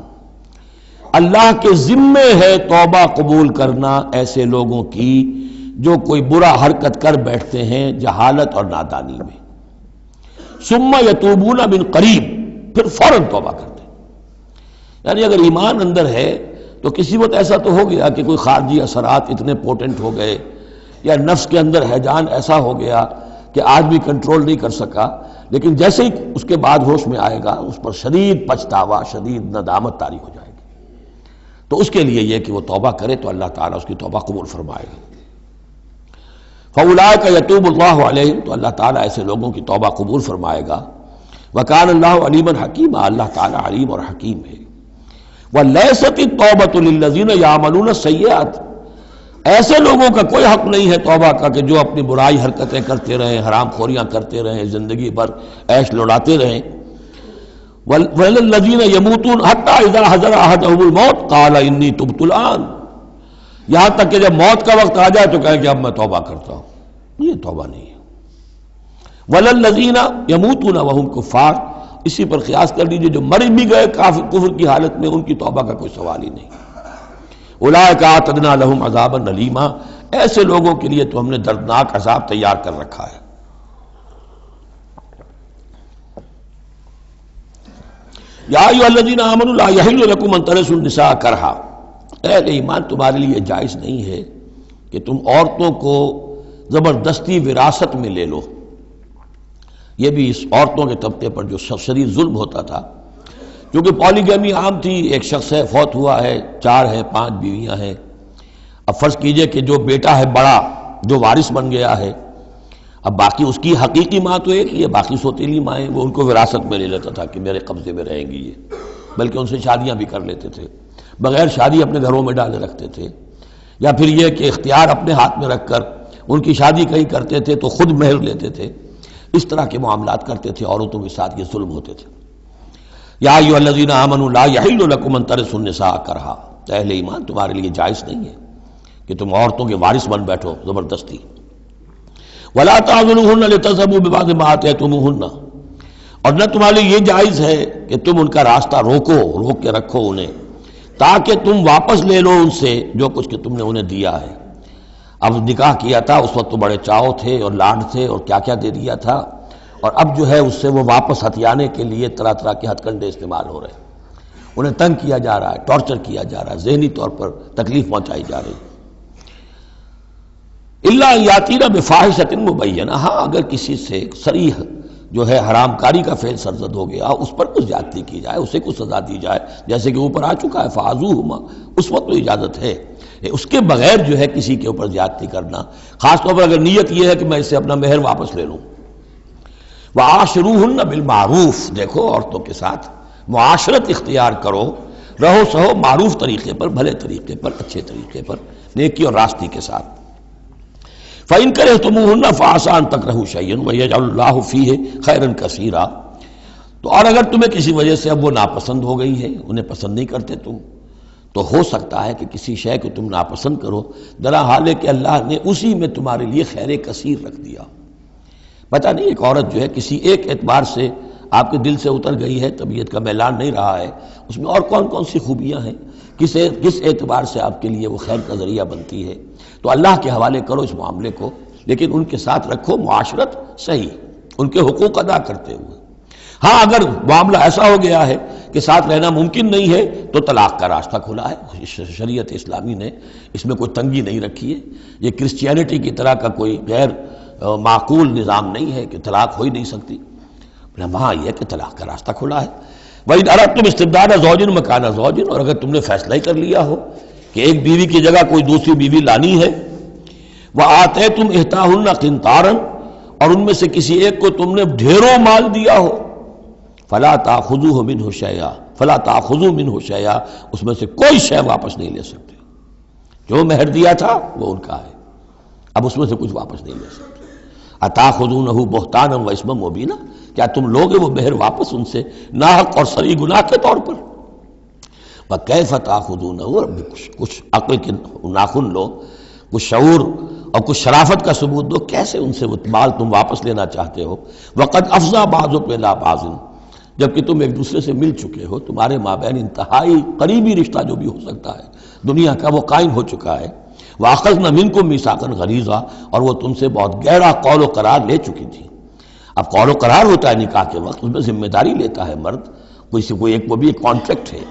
اللہ کے ذمے ہے توبہ قبول کرنا ایسے لوگوں کی جو کوئی برا حرکت کر بیٹھتے ہیں جہالت اور نادانی میں. ثم یتوبون من قریب، پھر فوراً توبہ کرتے ہیں. یعنی اگر ایمان اندر ہے تو کسی وقت ایسا تو ہو گیا کہ کوئی خارجی اثرات اتنے پوٹنٹ ہو گئے یا نفس کے اندر ہیجان ایسا ہو گیا کہ آدمی کنٹرول نہیں کر سکا، لیکن جیسے ہی اس کے بعد ہوش میں آئے گا اس پر شدید پچھتاوا، شدید ندامت طاری ہو جائے گی. تو اس کے لیے یہ کہ وہ توبہ کرے تو اللہ تعالیٰ اس کی توبہ قبول فرمائے گا. فَأُولَٰئِكَ يَتُوبُ اللَّهُ عَلَيْهِمْ، تو اللہ تعالیٰ ایسے لوگوں کی توبہ قبول فرمائے گا. وَكَانَ اللَّهُ عَلِيمًا حَكِيمًا، اللہ تعالیٰ علیم اور حکیم ہے. وَلَيْسَتِ التَّوْبَةُ لِلَّذِينَ يَعْمَلُونَ السَّيِّئَاتِ، ایسے لوگوں کا کوئی حق نہیں ہے توبہ کا کہ جو اپنی برائی حرکتیں کرتے رہیں، حرام خوریاں کرتے رہیں، زندگی بھر عیش لڑاتے رہیں. وَلَلَّذِينَ يَمُوتُونَ حَتَّىٰ إِذَا حَضَرَ أَحَدَهُمُ الْمَوْتُ قَالَ إِنِّي تُبْتُ الْآنَ، یہاں تک کہ جب موت کا وقت آ جائے تو کہیں کہ اب میں توبہ کرتا ہوں. یہ توبہ نہیں ہے. وَلَلَّذِينَ يَمُوتُونَ وَهُمْ كُفَّارٌ، اسی پر قیاس کر لیجیے جو مر بھی گئے کفر کی حالت میں، ان کی توبہ کا کوئی سوال ہی نہیں. اولئک اعتدنا لهم عذابا الیما، ایسے لوگوں کے لیے تو ہم نے دردناک عذاب تیار کر رکھا ہے. یا ایھا الذین آمنوا لا یحل لکم ان ترثوا النساء کرہا، اے اہل ایمان تمہارے لیے جائز نہیں ہے کہ تم عورتوں کو زبردستی وراثت میں لے لو. یہ بھی اس عورتوں کے طبقے پر جو شدید ظلم ہوتا تھا، کیونکہ پالیگیمی عام تھی. ایک شخص ہے، فوت ہوا ہے، 4 ہیں، 5 بیویاں ہیں. اب فرض کیجئے کہ جو بیٹا ہے بڑا، جو وارث بن گیا ہے، اب باقی اس کی حقیقی ماں تو ایک ہی ہے، باقی سوتیلی مائیں وہ ان کو وراثت میں لے لیتا تھا کہ میرے قبضے میں رہیں گی یہ، بلکہ ان سے شادیاں بھی کر لیتے تھے، بغیر شادی اپنے گھروں میں ڈالے رکھتے تھے. یا پھر یہ کہ اختیار اپنے ہاتھ میں رکھ کر ان کی شادی کہیں کرتے تھے تو خود مہر لیتے تھے. اس طرح کے معاملات کرتے تھے، عورتوں کے ساتھ یہ ظلم ہوتے تھے. یا ایھا الذین آمنوا لا یحل لکم ان ترثوا النساء کرہا، اہل ایمان تمہارے لیے جائز نہیں ہے کہ تم عورتوں کے وارث بن بیٹھو زبردستی. ولا تعضلوہن لتذهبوا ببعض ما آتیتموہن، اور نہ تمہارے لیے یہ جائز ہے کہ تم ان کا راستہ روک کے رکھو انہیں، تاکہ تم واپس لے لو ان سے جو کچھ کہ تم نے انہیں دیا ہے. اب نکاح کیا تھا اس وقت تو بڑے چاؤ تھے اور لاڈ تھے اور کیا کیا دے دیا تھا، اور اب جو ہے اس سے وہ واپس ہتھیانے کے لیے طرح طرح کے ہتھ کنڈے استعمال ہو رہے ہیں. انہیں تنگ کیا جا رہا ہے، ٹارچر کیا جا رہا ہے، ذہنی طور پر تکلیف پہنچائی جا رہی. الا یاتین بفاحشۃ مبینہ، ہاں اگر کسی سے صریح جو ہے حرام کاری کا فعل سرزد ہو گیا، اس پر کچھ زیادتی کی جائے، اسے کچھ سزا دی جائے، جیسے کہ اوپر آ چکا ہے فعذوہما، اس وقت تو اجازت ہے. اس کے بغیر جو ہے کسی کے اوپر زیادتی کرنا، خاص طور پر اگر نیت یہ ہے کہ میں اس سے اپنا مہر واپس لے لوں. وعاشروہن بالمعروف، دیکھو عورتوں کے ساتھ معاشرت اختیار کرو، رہو سہو معروف طریقے پر، بھلے طریقے پر، اچھے طریقے پر، نیکی اور راستی کے ساتھ. فَإِن كَرِهْتُمُوهُنَّ فَعَسَىٰ أَن تَكْرَهُوا شَيْئًا وَيَجْعَلُ اللَّهُ فِيهِ خَيْرًا كَثِيرًا، تو اور اگر تمہیں کسی وجہ سے اب وہ ناپسند ہو گئی ہے، انہیں پسند نہیں کرتے تم، تو ہو سکتا ہے کہ کسی شے کو تم ناپسند کرو، درا حال ہے کہ اللہ نے اسی میں تمہارے لیے خیر کثیر رکھ دیا. پتہ نہیں ایک عورت جو ہے کسی ایک اعتبار سے آپ کے دل سے اتر گئی ہے، طبیعت کا میلان نہیں رہا ہے، اس میں اور کون کون سی خوبیاں ہیں، کس اعتبار سے آپ کے لیے وہ خیر کا ذریعہ بنتی ہے، تو اللہ کے حوالے کرو اس معاملے کو، لیکن ان کے ساتھ رکھو معاشرت صحیح، ان کے حقوق ادا کرتے ہوئے. ہاں اگر معاملہ ایسا ہو گیا ہے کہ ساتھ رہنا ممکن نہیں ہے تو طلاق کا راستہ کھلا ہے. شریعت اسلامی نے اس میں کوئی تنگی نہیں رکھی ہے. یہ کرسچینٹی کی طرح کا کوئی غیر معقول نظام نہیں ہے کہ طلاق ہو ہی نہیں سکتی. وہاں یہ ہے کہ طلاق کا راستہ کھلا ہے. وَإِنْ أَرَدْتُمْ اسْتِبْدَالَ زَوْجٍ مَكَانَ زَوْجٍ، اور اگر تم نے فیصلہ ہی کر لیا ہو کہ ایک بیوی کی جگہ کوئی دوسری بیوی لانی ہے، وَآتَيْتُمْ إِحْدَاهُنَّ قِنْطَارًا، اور ان میں سے کسی ایک کو تم نے ڈھیروں مال دیا ہو، فَلَا تَأْخُذُوهُ مِنْهُ شَيْئًا فَلَا تَأْخُذُوا مِنْهُ شَيْئًا، اس میں سے کوئی شے واپس نہیں لے سکتے. جو مہر دیا تھا وہ ان کا ہے، اب اس میں سے کچھ واپس نہیں لے سکتے. أَتَأْخُذُونَهُ بُهْتَانًا وَإِثْمًا مُبِينًا، کیا تم لوگے وہ مہر واپس ان سے ناحق اور صریح گناہ کے طور پر؟ وَكَيْفَ تَأْخُذُونَهُ، کچھ عقل کے ناخن لو، کچھ شعور اور کچھ شرافت کا ثبوت دو، کیسے ان سے وہ مال تم واپس لینا چاہتے ہو؟ وَقَدْ أَفْضَىٰ بَعْضُكُمْ إِلَىٰ بَعْضٍ، جبکہ تم ایک دوسرے سے مل چکے ہو، تمہارے مابین انتہائی قریبی رشتہ جو بھی ہو سکتا ہے دنیا کا وہ قائم ہو چکا ہے. وَأَخَذْنَ مِنْكُمْ مِيثَاقًا غَلِيظًا، اور وہ تم سے بہت گہرا قول و قرار لے چکی تھی. اب قول و قرار ہوتا ہے نکاح کے وقت، اس میں ذمہ داری لیتا ہے مرد، کوئی ایک وہ بھی ایک کانٹریکٹ ہے.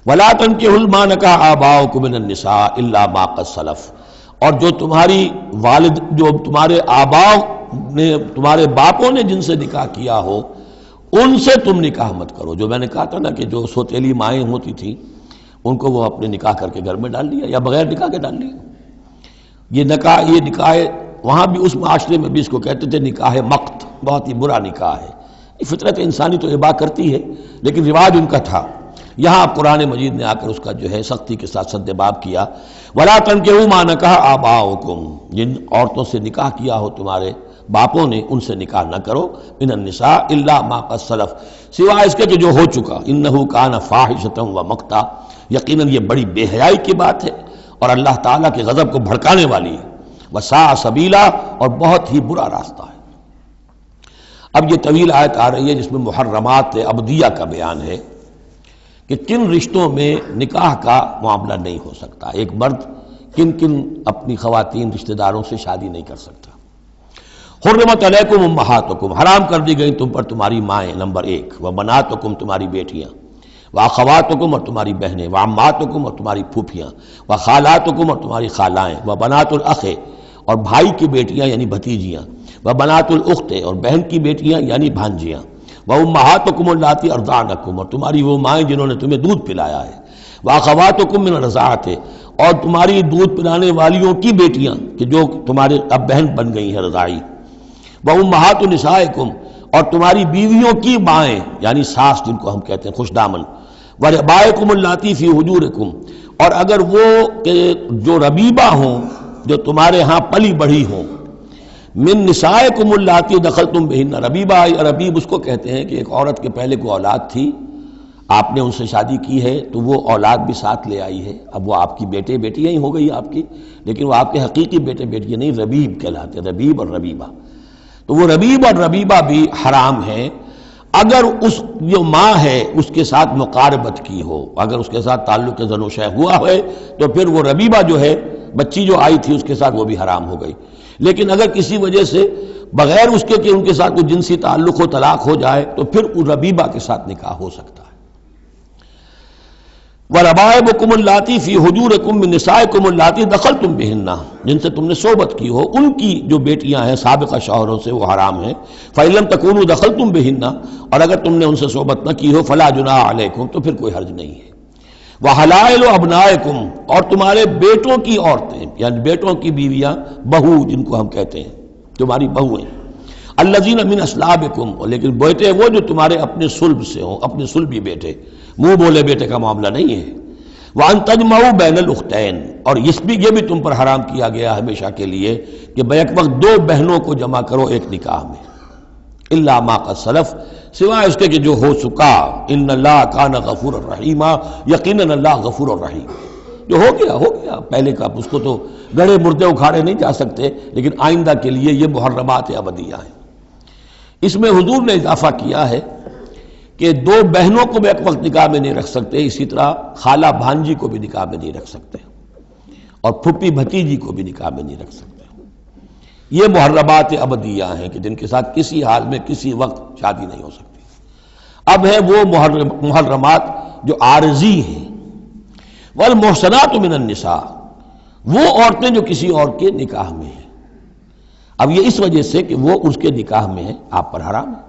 وَلَا تَنكِحُوا مَا نَكَحَ آبَاؤُكُم مِّنَ النِّسَاءِ إِلَّا مَا قَدْ سَلَفَ، اور جو تمہاری والد، جو تمہارے آباؤ نے، تمہارے باپوں نے جن سے نکاح کیا ہو ان سے تم نکاح مت کرو. جو میں نے کہا تھا نا کہ جو سوتیلی مائیں ہوتی تھیں ان کو وہ اپنے نکاح کر کے گھر میں ڈال لیا یا بغیر نکاح کے ڈال لیا. یہ نکاح وہاں بھی اس معاشرے میں بھی اس کو کہتے تھے نکاح مقت، بہت ہی برا نکاح ہے. فطرت انسانی تو اباح کرتی ہے لیکن رواج ان کا تھا. یہاں قرآن مجید نے آ کر اس کا جو ہے سختی کے ساتھ سدباب کیا. وَلَا تَنكِحُوا مَا نَكَحَ آبَاؤُكُمْ، جن عورتوں سے نکاح کیا ہو تمہارے باپوں نے ان سے نکاح نہ کرو. من النساء الا ما قد سلف، سوائے اس کے کہ جو ہو چکا. انہ کان فاحشۃ ومقتا، یقیناً یہ بڑی بے حیائی کی بات ہے اور اللہ تعالیٰ کے غضب کو بھڑکانے والی ہے. وساء سبیلا، اور بہت ہی برا راستہ ہے. اب یہ طویل آیت آ رہی ہے جس میں محرمات ابدیہ کا بیان ہے کہ کن رشتوں میں نکاح کا معاملہ نہیں ہو سکتا. ایک مرد کن کن اپنی خواتین رشتہ داروں سے شادی نہیں کر سکتا. حرمت علیکم امہاتکم، حرام کر دی گئی تم پر تمہاری مائیں. نمبر 1. وبناتکم، تمہاری بیٹیاں. واخواتکم، اور تمہاری بہنیں. وعماتکم، اور تمہاری پھوپھیاں. وخالاتکم، اور تمہاری خالائیں. وبنات الاخ، اور بھائی کی بیٹیاں یعنی بھتیجیاں. وبنات الاخت، اور بہن کی بیٹیاں یعنی بھانجیاں. وامہاتکم اللاتی ارضعنکم، اور تمہاری وہ مائیں جنہوں نے تمہیں دودھ پلایا ہے. واخواتکم من الرضاعۃ، اور تمہاری دودھ پلانے والیوں کی بیٹیاں کہ جو تمہارے اب بہن بن گئی ہیں رضاعی. وامہات نسائکم، اور تمہاری بیویوں کی مائیں یعنی ساس جن کو ہم کہتے ہیں خوش دامن. وربائکم اللاتی فی حجورکم، اور اگر وہ کہ جو ربیبہ ہوں جو تمہارے ہاں پلی بڑھی ہوں. من نسائکم اللاتی دخلتم بہن، ربیبہ ربیب اس کو کہتے ہیں کہ ایک عورت کے پہلے کوئی اولاد تھی، آپ نے ان سے شادی کی ہے تو وہ اولاد بھی ساتھ لے آئی ہے. اب وہ آپ کی بیٹے بیٹیاں ہی ہو گئی آپ کی، لیکن وہ آپ کے حقیقی بیٹے بیٹیاں نہیں، ربیب کہلاتے، ربیب اور ربیبہ. تو وہ ربیب اور ربیبہ بھی حرام ہیں اگر اس جو ماں ہے اس کے ساتھ مقاربت کی ہو. اگر اس کے ساتھ تعلق زن و شہ ہوا ہے تو پھر وہ ربیبہ جو ہے بچی جو آئی تھی اس کے ساتھ وہ بھی حرام ہو گئی. لیکن اگر کسی وجہ سے بغیر اس کے کہ ان کے ساتھ کوئی جنسی تعلق ہو طلاق ہو جائے تو پھر اس ربیبہ کے ساتھ نکاح ہو سکتا ہے. وَرَبَائِبُكُمُ اللَّاتِي فِي حُجُورِكُم مِّن نِّسَائِكُمُ اللَّاتِي دَخَلْتُم بِهِنَّ، جن سے تم نے صحبت کی ہو ان کی جو بیٹیاں ہیں سابقہ شوہروں سے وہ حرام ہیں. فَإِن لَّمْ تَكُونُوا دَخَلْتُم بِهِنَّ، اور اگر تم نے ان سے صحبت نہ کی ہو فَلَا جُنَاحَ عَلَيْكُمْ، تو پھر کوئی حرج نہیں ہے. وَحَلَائِلُ أَبْنَائِكُمْ، اور تمہارے بیٹوں کی عورتیں یعنی بیٹوں کی بیویاں، بہو جن کو ہم کہتے ہیں تمہاری بہویں. الَّذِينَ مِنْ أَصْلَابِكُمْ، لیکن بیٹے وہ جو تمہارے اپنے صلب سے ہوں، اپنے صلبی بیٹے، منہ بولے بیٹے کا معاملہ نہیں ہے. وَأَن تَجْمَعُوا بَيْنَ الْأُخْتَيْنِ، اور یہ بھی تم پر حرام کیا گیا ہمیشہ کے لیے کہ بیک وقت دو بہنوں کو جمع کرو ایک نکاح میں. الا ما قد سلف، سوائے اس کے کہ جو ہو چکا. ان اللہ کان غفور الرحیم، یقیناً اللہ غفور الرحیم. جو ہو گیا پہلے کا، اس کو تو گڑھے مردے اکھاڑے نہیں جا سکتے، لیکن آئندہ کے لیے یہ محرمات ابدیہ ہیں. اس میں حضور نے اضافہ کیا ہے کہ دو بہنوں کو بھی ایک وقت نکاح میں نہیں رکھ سکتے، اسی طرح خالہ بھانجی کو بھی نکاح میں نہیں رکھ سکتے، اور پھپھی بھتیجی کو بھی نکاح میں نہیں رکھ سکتے. یہ محرمات ابدیہ ہیں کہ جن کے ساتھ کسی حال میں کسی وقت شادی نہیں ہو سکتی. اب ہے وہ محرمات جو عارضی ہیں. والمحصنات من النساء، وہ عورتیں جو کسی اور کے نکاح میں ہیں. اب یہ اس وجہ سے کہ وہ اس کے نکاح میں ہیں آپ پر حرام ہے.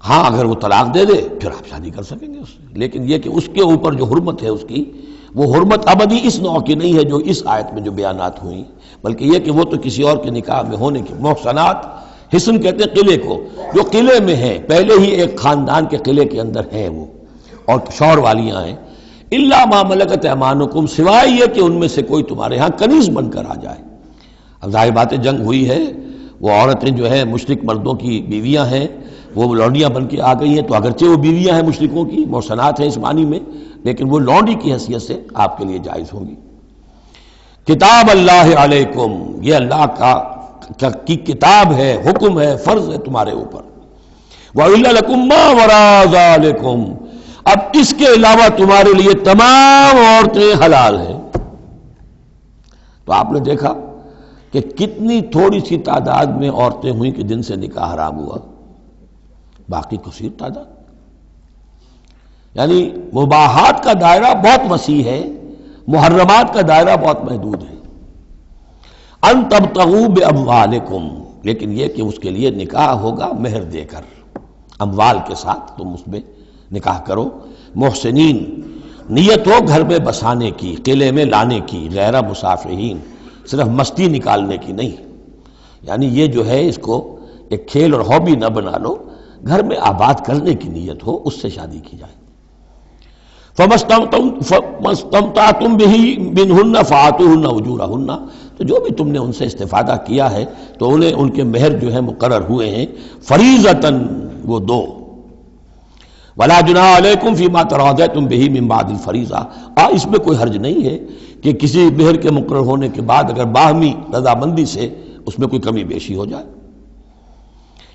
ہاں اگر وہ طلاق دے دے پھر آپ شادی کر سکیں گے اس سے، لیکن یہ کہ اس کے اوپر جو حرمت ہے اس کی وہ حرمت ابدی اس نوع کی نہیں ہے جو اس آیت میں جو بیانات ہوئی، بلکہ یہ کہ وہ تو کسی اور کے نکاح میں ہونے کی. محصنات، حصن کہتے ہیں قلعے کو، جو قلعے میں ہیں، پہلے ہی ایک خاندان کے قلعے کے اندر ہیں وہ اور شوہر والیاں ہیں. الا ما ملکت ایمانکم، سوائے یہ کہ ان میں سے کوئی تمہارے ہاں کنیز بن کر آ جائے. اب ظاہر بات ہے جنگ ہوئی ہے، وہ عورتیں جو ہیں مشرک مردوں کی بیویاں ہیں، وہ لونڈیاں بن کے آ گئی ہیں، تو اگرچہ وہ بیویاں ہیں مشرکوں کی، محصنات ہیں اس معنی میں، لیکن وہ لونڈی کی حیثیت سے آپ کے لیے جائز ہوں گی. کتاب اللہ علیکم، یہ اللہ کی کتاب ہے، حکم ہے، فرض ہے تمہارے اوپر. وَإِلَّا لَكُمْ مَا وَرَاءَ ذَلِكُمْ، اب اس کے علاوہ تمہارے لیے تمام عورتیں حلال ہیں. تو آپ نے دیکھا کہ کتنی تھوڑی سی تعداد میں عورتیں ہوئیں کہ جن سے نکاح حرام ہوا، باقی کثیر تعداد. یعنی مباحات کا دائرہ بہت وسیع ہے، محرمات کا دائرہ بہت محدود ہے. ان تبتغوا باموالکم، لیکن یہ کہ اس کے لیے نکاح ہوگا مہر دے کر، اموال کے ساتھ تم اس میں نکاح کرو. محسنین، نیت ہو گھر میں بسانے کی، قلعے میں لانے کی، غیر مسافہین، صرف مستی نکالنے کی نہیں، یعنی یہ جو ہے اس کو ایک کھیل اور ہابی نہ بنا لو، گھر میں آباد کرنے کی نیت ہو، اس سے شادی کی جائے۔ فَمَسْتَمْتَعْتُمْ بِهِ مِنْهُنَّ فَآتُوهُنَّ أُجُورَهُنَّ، تو جو بھی تم نے ان سے استفادہ کیا ہے تو انہیں ان کے مہر جو ہے مقرر ہوئے ہیں فریضۃً، وہ دو۔ وَلَا جُنَاحَ عَلَيْكُمْ فِي مَا تَرَاضَيْتُمْ بِهِ مِنْ بَعْدِ الْفَرِيضَةِ، اس میں کوئی حرج نہیں ہے کہ کسی مہر کے مقرر ہونے کے بعد اگر باہمی رضامندی سے اس میں کوئی کمی بیشی ہو جائے۔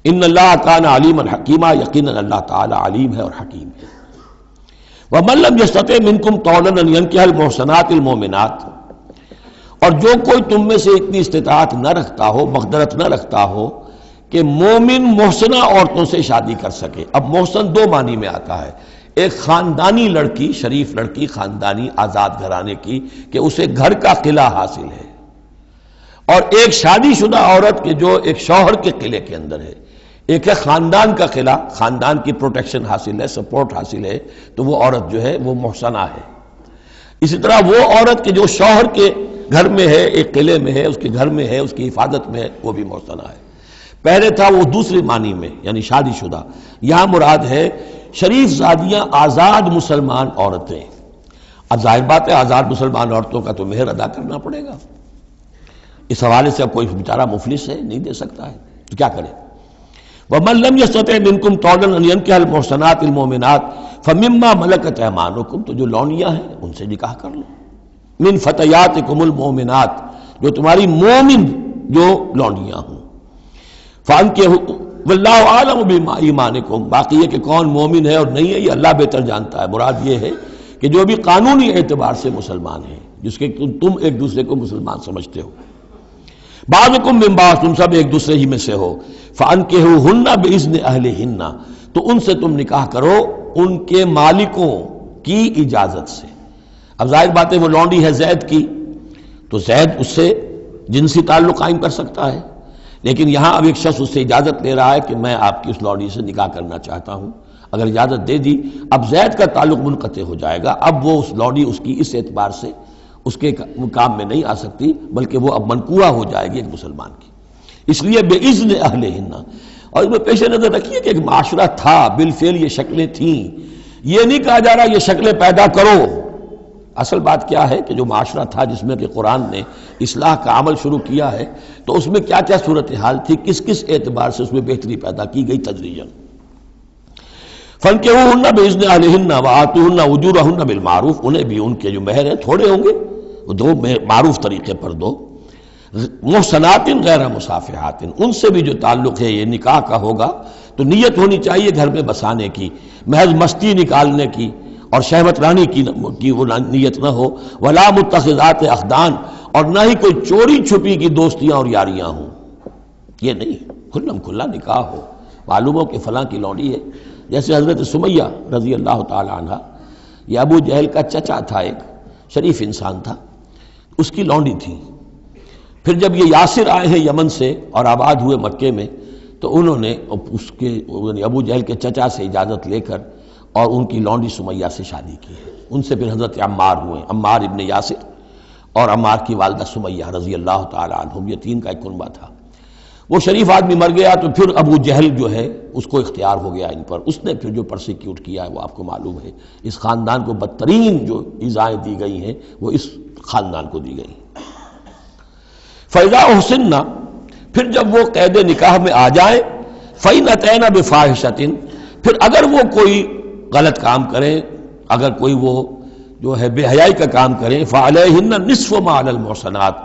ان اللہ کان علیما حکیما، یقیناً اللہ تعالی علیم ہے اور حکیم ہے۔ وَمَن لَّمْ يَسْتَطِعْ مِنكُمْ طَوْلًا أَن يَنكِحَ الْمُحْصَنَاتِ الْمُؤْمِنَاتِ، اور جو کوئی تم میں سے اتنی استطاعت نہ رکھتا ہو، مقدرت نہ رکھتا ہو کہ مومن محسنہ عورتوں سے شادی کر سکے۔ اب محسن دو معنی میں آتا ہے، ایک خاندانی لڑکی، شریف لڑکی، خاندانی آزاد گھرانے کی کہ اسے گھر کا قلعہ حاصل ہے، اور ایک شادی شدہ عورت کے جو ایک شوہر کے قلعے کے اندر ہے۔ ایک ہے خاندان کا قلعہ، خاندان کی پروٹیکشن حاصل ہے، سپورٹ حاصل ہے، تو وہ عورت جو ہے وہ محسنہ ہے۔ اسی طرح وہ عورت کے جو شوہر کے گھر میں ہے، ایک قلعے میں ہے، اس کے گھر میں ہے، اس کی حفاظت میں ہے، وہ بھی محسنہ ہے۔ پہلے تھا وہ دوسری معنی میں یعنی شادی شدہ، یہاں مراد ہے شریف زادیاں، آزاد مسلمان عورتیں۔ اب ظاہر بات ہے آزاد مسلمان عورتوں کا تو مہر ادا کرنا پڑے گا، اس حوالے سے اب کوئی بیچارہ مفلس ہے، نہیں دے سکتا ہے تو کیا کرے۔ وَمَن لَّمْ يَسْتَطِعْ مِنكُمْ طَوْلًا أَن يَنكِحَ الْمُحْصَنَاتِ الْمُؤْمِنَاتِ فَمِمَّا مَلَكَتْ أَيْمَانُكُمْ، تو جو لونیاں ہیں ان سے نکاح کر لو، من فتياتكم المؤمنات، جو تمہاری مومن جو لونڈیاں ہوں، فانکحوا واللہ اعلم بایمانکم، باقی یہ کہ کون مومن ہے اور نہیں ہے یہ اللہ بہتر جانتا ہے۔ مراد یہ ہے کہ جو بھی قانونی اعتبار سے مسلمان ہیں، جس کے تم ایک دوسرے کو مسلمان سمجھتے ہو، بعضکم من بعض، تم سب ایک دوسرے ہی میں سے ہو، فانکحوہن باذن اہلہن، تو ان سے تم نکاح کرو ان کے مالکوں کی اجازت سے۔ اب ظاہر بات ہے وہ لونڈی ہے زید کی، تو زید اس سے جنسی تعلق قائم کر سکتا ہے، لیکن یہاں اب ایک شخص اس سے اجازت لے رہا ہے کہ میں آپ کی اس لونڈی سے نکاح کرنا چاہتا ہوں۔ اگر اجازت دے دی اب زید کا تعلق منقطع ہو جائے گا، اب وہ اس لونڈی اس کی اس اعتبار سے اس کے کام میں نہیں آ سکتی، بلکہ وہ اب منقوہ ہو جائے گی ایک مسلمان کی، اس لیے باذن اہلہن۔ اور اس میں پیش نظر رکھیے کہ ایک معاشرہ تھا، بالفعل یہ شکلیں تھیں، یہ نہیں کہا جا رہا یہ شکلیں پیدا کرو۔ اصل بات کیا ہے کہ جو معاشرہ تھا جس میں کہ قرآن نے اصلاح کا عمل شروع کیا ہے، تو اس میں کیا کیا صورتحال تھی، کس کس اعتبار سے اس میں بہتری پیدا کی گئی تدریجاً۔ فانکحوہن باذن اہلہن وآتوہن اجورہن بالمعروف، انہیں بھی ان کے جو مہر ہیں تھوڑے ہوں گے، وہ دو معروف طریقے پر دو۔ محسنات غیر مصافحات، ان سے بھی جو تعلق ہے یہ نکاح کا ہوگا تو نیت ہونی چاہیے گھر میں بسانے کی، محض مستی نکالنے کی اور شہوت رانی کی وہ نیت نہ ہو۔ ولا متخذات اخدان، اور نہ ہی کوئی چوری چھپی کی دوستیاں اور یاریاں ہوں، یہ نہیں، کھلم کھلا نکاح ہو، معلوم ہو کہ فلاں کی لونڈی ہے۔ جیسے حضرت سمیہ رضی اللہ تعالی عنہ، یہ ابو جہل کا چچا تھا، ایک شریف انسان تھا، اس کی لونڈی تھی۔ پھر جب یہ یاسر آئے ہیں یمن سے اور آباد ہوئے مکے میں، تو انہوں نے اس کے ابو جہل کے چچا سے اجازت لے کر اور ان کی لونڈی سمیہ سے شادی کی ہے۔ ان سے پھر حضرت عمار ہوئے، عمار ابن یاسر اور عمار کی والدہ سمیہ رضی اللہ تعالی عنہم، یہ تین کا ایک کنبہ تھا۔ وہ شریف آدمی مر گیا تو پھر ابو جہل جو ہے اس کو اختیار ہو گیا ان پر، اس نے پھر جو پرسیکیوٹ کیا ہے وہ آپ کو معلوم ہے، اس خاندان کو بدترین جو ایذائیں دی گئی ہیں وہ اس خاندان کو دی گئی۔ فَإِذَا أُحْصِنَّ، پھر جب وہ قید نکاح میں آ جائیں، فَإِنْ أَتَيْنَ بِفَاحِشَةٍ، پھر اگر وہ کوئی غلط کام کریں، اگر کوئی وہ جو ہے بے حیائی کا کام کریں، فَعَلَيْهِنَّ نِصْفُ مَا عَلَى الْمُحْصَنَاتِ،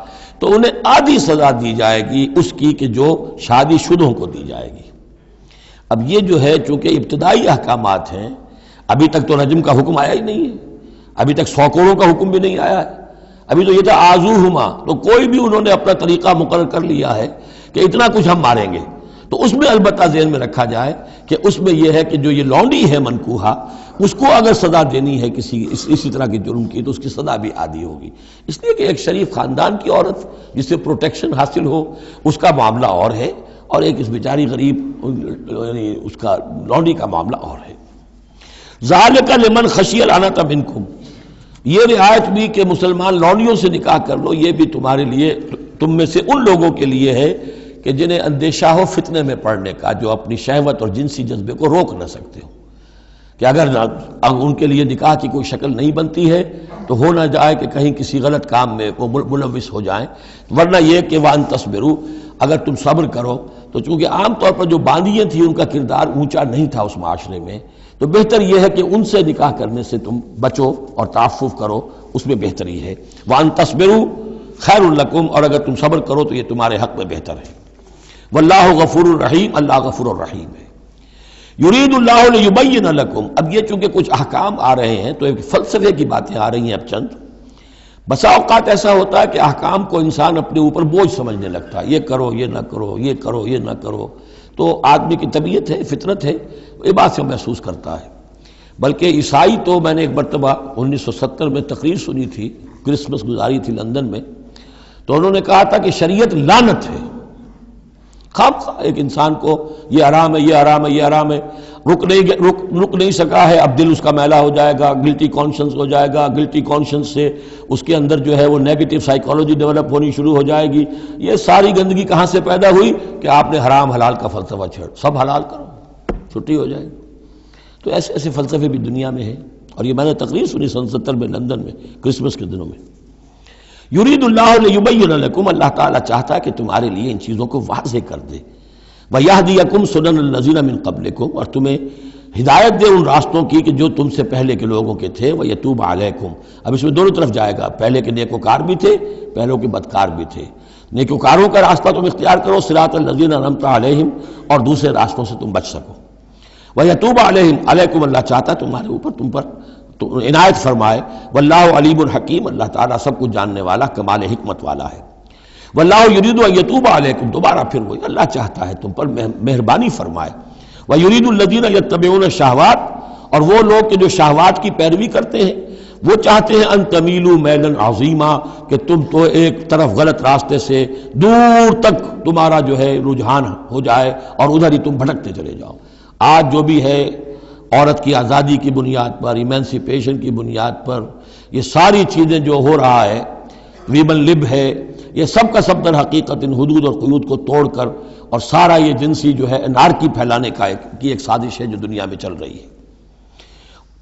تو انہیں آدھی سزا دی جائے گی اس کی کہ جو شادی شدوں کو دی جائے گی۔ اب یہ جو ہے چونکہ ابتدائی احکامات ہیں، ابھی تک تو رجم کا حکم آیا ہی نہیں ہے، ابھی تک 100 کوڑوں کا حکم بھی نہیں آیا ہے، ابھی تو یہ تھا آزوہما، تو کوئی بھی انہوں نے اپنا طریقہ مقرر کر لیا ہے کہ اتنا کچھ ہم ماریں گے، تو اس میں البتہ ذہن میں رکھا جائے کہ اس میں یہ ہے کہ جو یہ لونڈی ہے منکوحہ، اس کو اگر سزا دینی ہے اسی طرح کے جرم کی تو اس کی سزا بھی عادی ہوگی، اس لیے کہ ایک شریف خاندان کی عورت جس سے پروٹیکشن حاصل ہو اس کا معاملہ اور ہے، اور ایک اس بیچاری غریب یعنی اس کا لونڈی کا معاملہ اور ہے۔ ذالک لمن خشی العنۃ منکم، یہ رعایت بھی کہ مسلمان لونڈیوں سے نکاح کر لو، یہ بھی تمہارے لیے، تم میں سے ان لوگوں کے لیے ہے کہ جنہیں اندیشہ ہو فتنے میں پڑنے کا، جو اپنی شہوت اور جنسی جذبے کو روک نہ سکتے ہو، کہ اگر ان کے لیے نکاح کی کوئی شکل نہیں بنتی ہے تو ہو نہ جائے کہ کہیں کسی غلط کام میں وہ ملوث ہو جائیں، ورنہ یہ کہ وَأَن تَصْبِرُوا، اگر تم صبر کرو تو چونکہ عام طور پر جو باندیاں تھیں ان کا کردار اونچا نہیں تھا اس معاشرے میں، تو بہتر یہ ہے کہ ان سے نکاح کرنے سے تم بچو اور تعفف کرو، اس میں بہتری ہے۔ وَأَن تَصْبِرُوا خَيْرٌ لَكُمْ، اور اگر تم صبر کرو تو یہ تمہارے حق میں بہتر ہے۔ وَاللَّهُ غَفُورٌ رَحِيمٌ، اللہ غفور الرحیم ہے۔ یرید اللہ لیبین لکم، اب یہ چونکہ کچھ احکام آ رہے ہیں تو ایک فلسفے کی باتیں آ رہی ہیں اب چند۔ بسا اوقات ایسا ہوتا ہے کہ احکام کو انسان اپنے اوپر بوجھ سمجھنے لگتا ہے، یہ کرو یہ نہ کرو، یہ کرو یہ نہ کرو، تو آدمی کی طبیعت ہے، فطرت ہے، یہ بات سے محسوس کرتا ہے۔ بلکہ عیسائی تو میں نے ایک مرتبہ 1970 میں تقریر سنی تھی، کرسمس گزاری تھی لندن میں، تو انہوں نے کہا تھا کہ شریعت لعنت ہے، خواہ ایک انسان کو یہ حرام ہے، یہ حرام ہے، یہ حرام ہے، رک نہیں سکا ہے، اب دل اس کا میلا ہو جائے گا، گلٹی کانشنس ہو جائے گا، گلٹی کانشنس سے اس کے اندر جو ہے وہ نیگیٹو سائیکالوجی ڈیولپ ہونی شروع ہو جائے گی۔ یہ ساری گندگی کہاں سے پیدا ہوئی کہ آپ نے حرام حلال کا فلسفہ چھیڑ، سب حلال کرو چھٹی ہو جائے گی۔ تو ایسے ایسے فلسفے بھی دنیا میں ہیں، اور یہ میں نے تقریر سنی 1970 میں لندن میں کرسمس کے دنوں میں۔ یرید اللہ لیبین لکم، اللہ تعالیٰ چاہتا ہے کہ تمہارے لیے ان چیزوں کو واضح کر دے۔ وَيَهْدِيَكُمْ سُنَنَ الَّذِينَ مِن قَبْلِكُمْ، اور تمہیں ہدایت دے ان راستوں کی کہ جو تم سے پہلے کے لوگوں کے تھے۔ وَيَتُوبَ عَلَيْكُمْ، اب اس میں دونوں طرف جائے گا، پہلے کے نیکوکار بھی تھے، پہلوں کے بدکار بھی تھے۔ نیکوکاروں کا راستہ تم اختیار کرو، صراط الذین انعمت علیہم، اور دوسرے راستوں سے تم بچ سکو۔ وَيَتُوبَ عَلَيْهِمْ، علیکم اللہ چاہتا ہے تمہارے اوپر، تم پر عنایت فرمائے۔ واللہ علیم الحکیم، اللہ تعالیٰ سب کچھ جاننے والا، کمال حکمت والا ہے۔ واللہ یرید ان یتوب علیکم، دوبارہ پھر وہی، اللہ چاہتا ہے تم پر مہربانی فرمائے۔ ویرید الذین یتبعون الشہوات، اور وہ لوگ کہ جو شہوات کی پیروی کرتے ہیں وہ چاہتے ہیں ان تمیلوا میلا عظیما، کہ تم تو ایک طرف غلط راستے سے دور تک تمہارا جو ہے رجحان ہو جائے اور ادھر ہی تم بھٹکتے چلے جاؤ۔ آج جو بھی ہے عورت کی آزادی کی بنیاد پر، ایمانسیپیشن کی بنیاد پر، یہ ساری چیزیں جو ہو رہا ہے، ویمن لب ہے، یہ سب کا سب در حقیقت ان حدود اور قیود کو توڑ کر، اور سارا یہ جنسی جو ہے انارکی پھیلانے کی ایک سازش ہے جو دنیا میں چل رہی ہے۔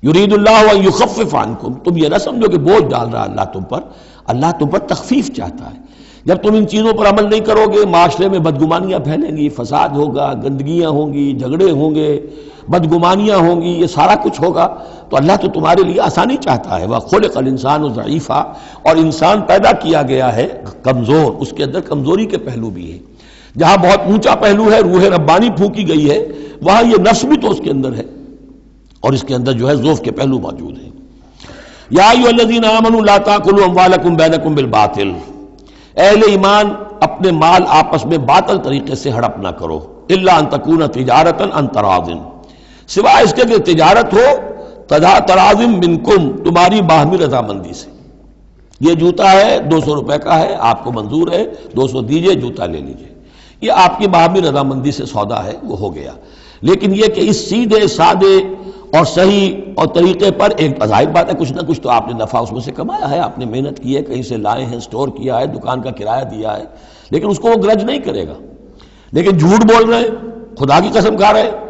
یرید اللہ ان یخفف عنکم، تم یہ نہ سمجھو کہ بوجھ ڈال رہا اللہ تم پر، اللہ تم پر تخفیف چاہتا ہے۔ جب تم ان چیزوں پر عمل نہیں کرو گے، معاشرے میں بدگمانیاں پھیلیں گی، فساد ہوگا، گندگیاں ہوں گی، جھگڑے ہوں گے، بدگمانیاں ہوں گی، یہ سارا کچھ ہوگا، تو اللہ تو تمہارے لیے آسانی چاہتا ہے۔ وَخُلِقَ الْإِنسَانُ ضَعِيفًا، اور انسان پیدا کیا گیا ہے کمزور، اس کے اندر کمزوری کے پہلو بھی ہے۔ جہاں بہت اونچا پہلو ہے، روح ربانی پھونکی گئی ہے، وہاں یہ نفس بھی تو اس کے اندر ہے، اور اس کے اندر جو ہے ضعف کے پہلو موجود ہیں۔ یا ایھا الذین آمنوا لا تاکلوا اموالکم بینکم بالباطل، اہل ایمان اپنے مال آپس میں باطل طریقے سے ہڑپ نہ کرو، الا ان تکون تجارتا عن تراض، سوائے اس کے کہ تجارت ہو تراض منکم، تمہاری باہمی رضامندی سے۔ یہ جوتا ہے 200 روپے کا ہے، آپ کو منظور ہے 200 دیجئے، جوتا لے لیجئے، یہ آپ کی باہمی رضامندی سے سودا ہے، وہ ہو گیا۔ لیکن یہ کہ اس سیدھے سادے اور صحیح اور طریقے پر، ایک ظاہر بات ہے کچھ نہ کچھ تو آپ نے نفع اس میں سے کمایا ہے، آپ نے محنت کی ہے، کہیں سے لائے ہیں، سٹور کیا ہے، دکان کا کرایہ دیا ہے، لیکن اس کو وہ گرج نہیں کرے گا۔ لیکن جھوٹ بول رہے ہیں، خدا کی قسم کھا رہے ہیں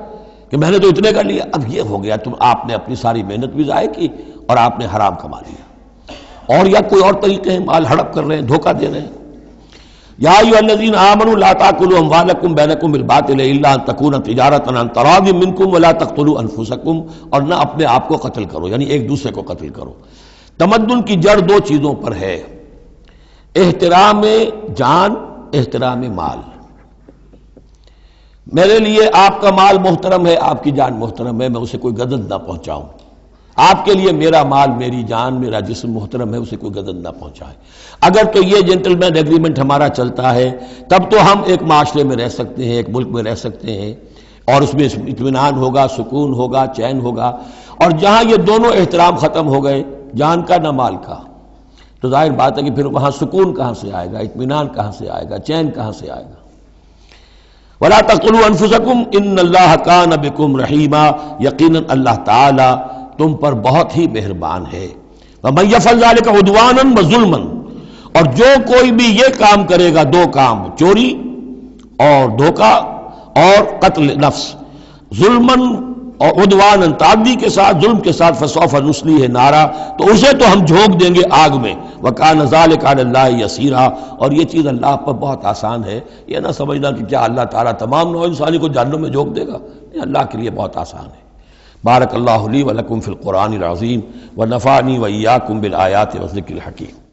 کہ میں نے تو اتنے کر لیا، اب یہ ہو گیا، تم آپ نے اپنی ساری محنت بھی ضائع کی اور آپ نے حرام کما لیا۔ اور یا کوئی اور طریقے ہیں، مال ہڑپ کر رہے ہیں، دھوکہ دے رہے ہیں۔ یا ایھا الذین آمنوا لا تاکلوا اموالکم بینکم بالباطل الا ان تکون تجارتا عن تراض منکم ولا تقتلوا انفسکم، اور نہ اپنے آپ کو قتل کرو، یعنی ایک دوسرے کو قتل کرو۔ تمدن کی جڑ دو چیزوں پر ہے، احترام جان، احترام مال۔ میرے لیے آپ کا مال محترم ہے، آپ کی جان محترم ہے، میں اسے کوئی غضب نہ پہنچاؤں۔ آپ کے لیے میرا مال، میری جان، میرا جسم محترم ہے، اسے کوئی غضب نہ پہنچائے۔ اگر تو یہ جنٹل مین ایگریمنٹ ہمارا چلتا ہے تب تو ہم ایک معاشرے میں رہ سکتے ہیں، ایک ملک میں رہ سکتے ہیں، اور اس میں اطمینان ہوگا، سکون ہوگا، چین ہوگا۔ اور جہاں یہ دونوں احترام ختم ہو گئے، جان کا نہ مال کا، تو ظاہر بات ہے کہ پھر وہاں سکون کہاں سے آئے گا، اطمینان کہاں سے آئے گا، چین کہاں سے آئے گا۔ وَلَا تَقْتُلُوا أَنفُسَكُمْ إِنَّ اللَّهَ كَانَ بِكُمْ رَحِيمًا، یقیناً اللہ تعالی تم پر بہت ہی مہربان ہے۔ وَمَن يَفْعَلْ ذَلِكَ عُدْوَانًا وَظُلْمًا، اور جو کوئی بھی یہ کام کرے گا، دو کام، چوری اور دھوکہ اور قتل نفس، ظلمًا اور عدوانًا تعدی کے ساتھ، ظلم کے ساتھ، فَسَوْفَ نُصْلِيهِ نَارًا، تو اسے تو ہم جھونک دیں گے آگ میں، وَكَانَ ذَلِكَ عَلَى اللَّهِ يَسِيرًا، اور یہ چیز اللہ پر بہت آسان ہے۔ یہ نہ سمجھنا کہ کیا اللہ تعالیٰ تمام نوع انسانی کو جہنم میں جھونک دے گا، یہ اللہ کے لیے بہت آسان ہے۔ بارک اللہ لی و لکم فی القرآن العظیم ونفعنی و ایاکم بالآیات والذکر الحکیم۔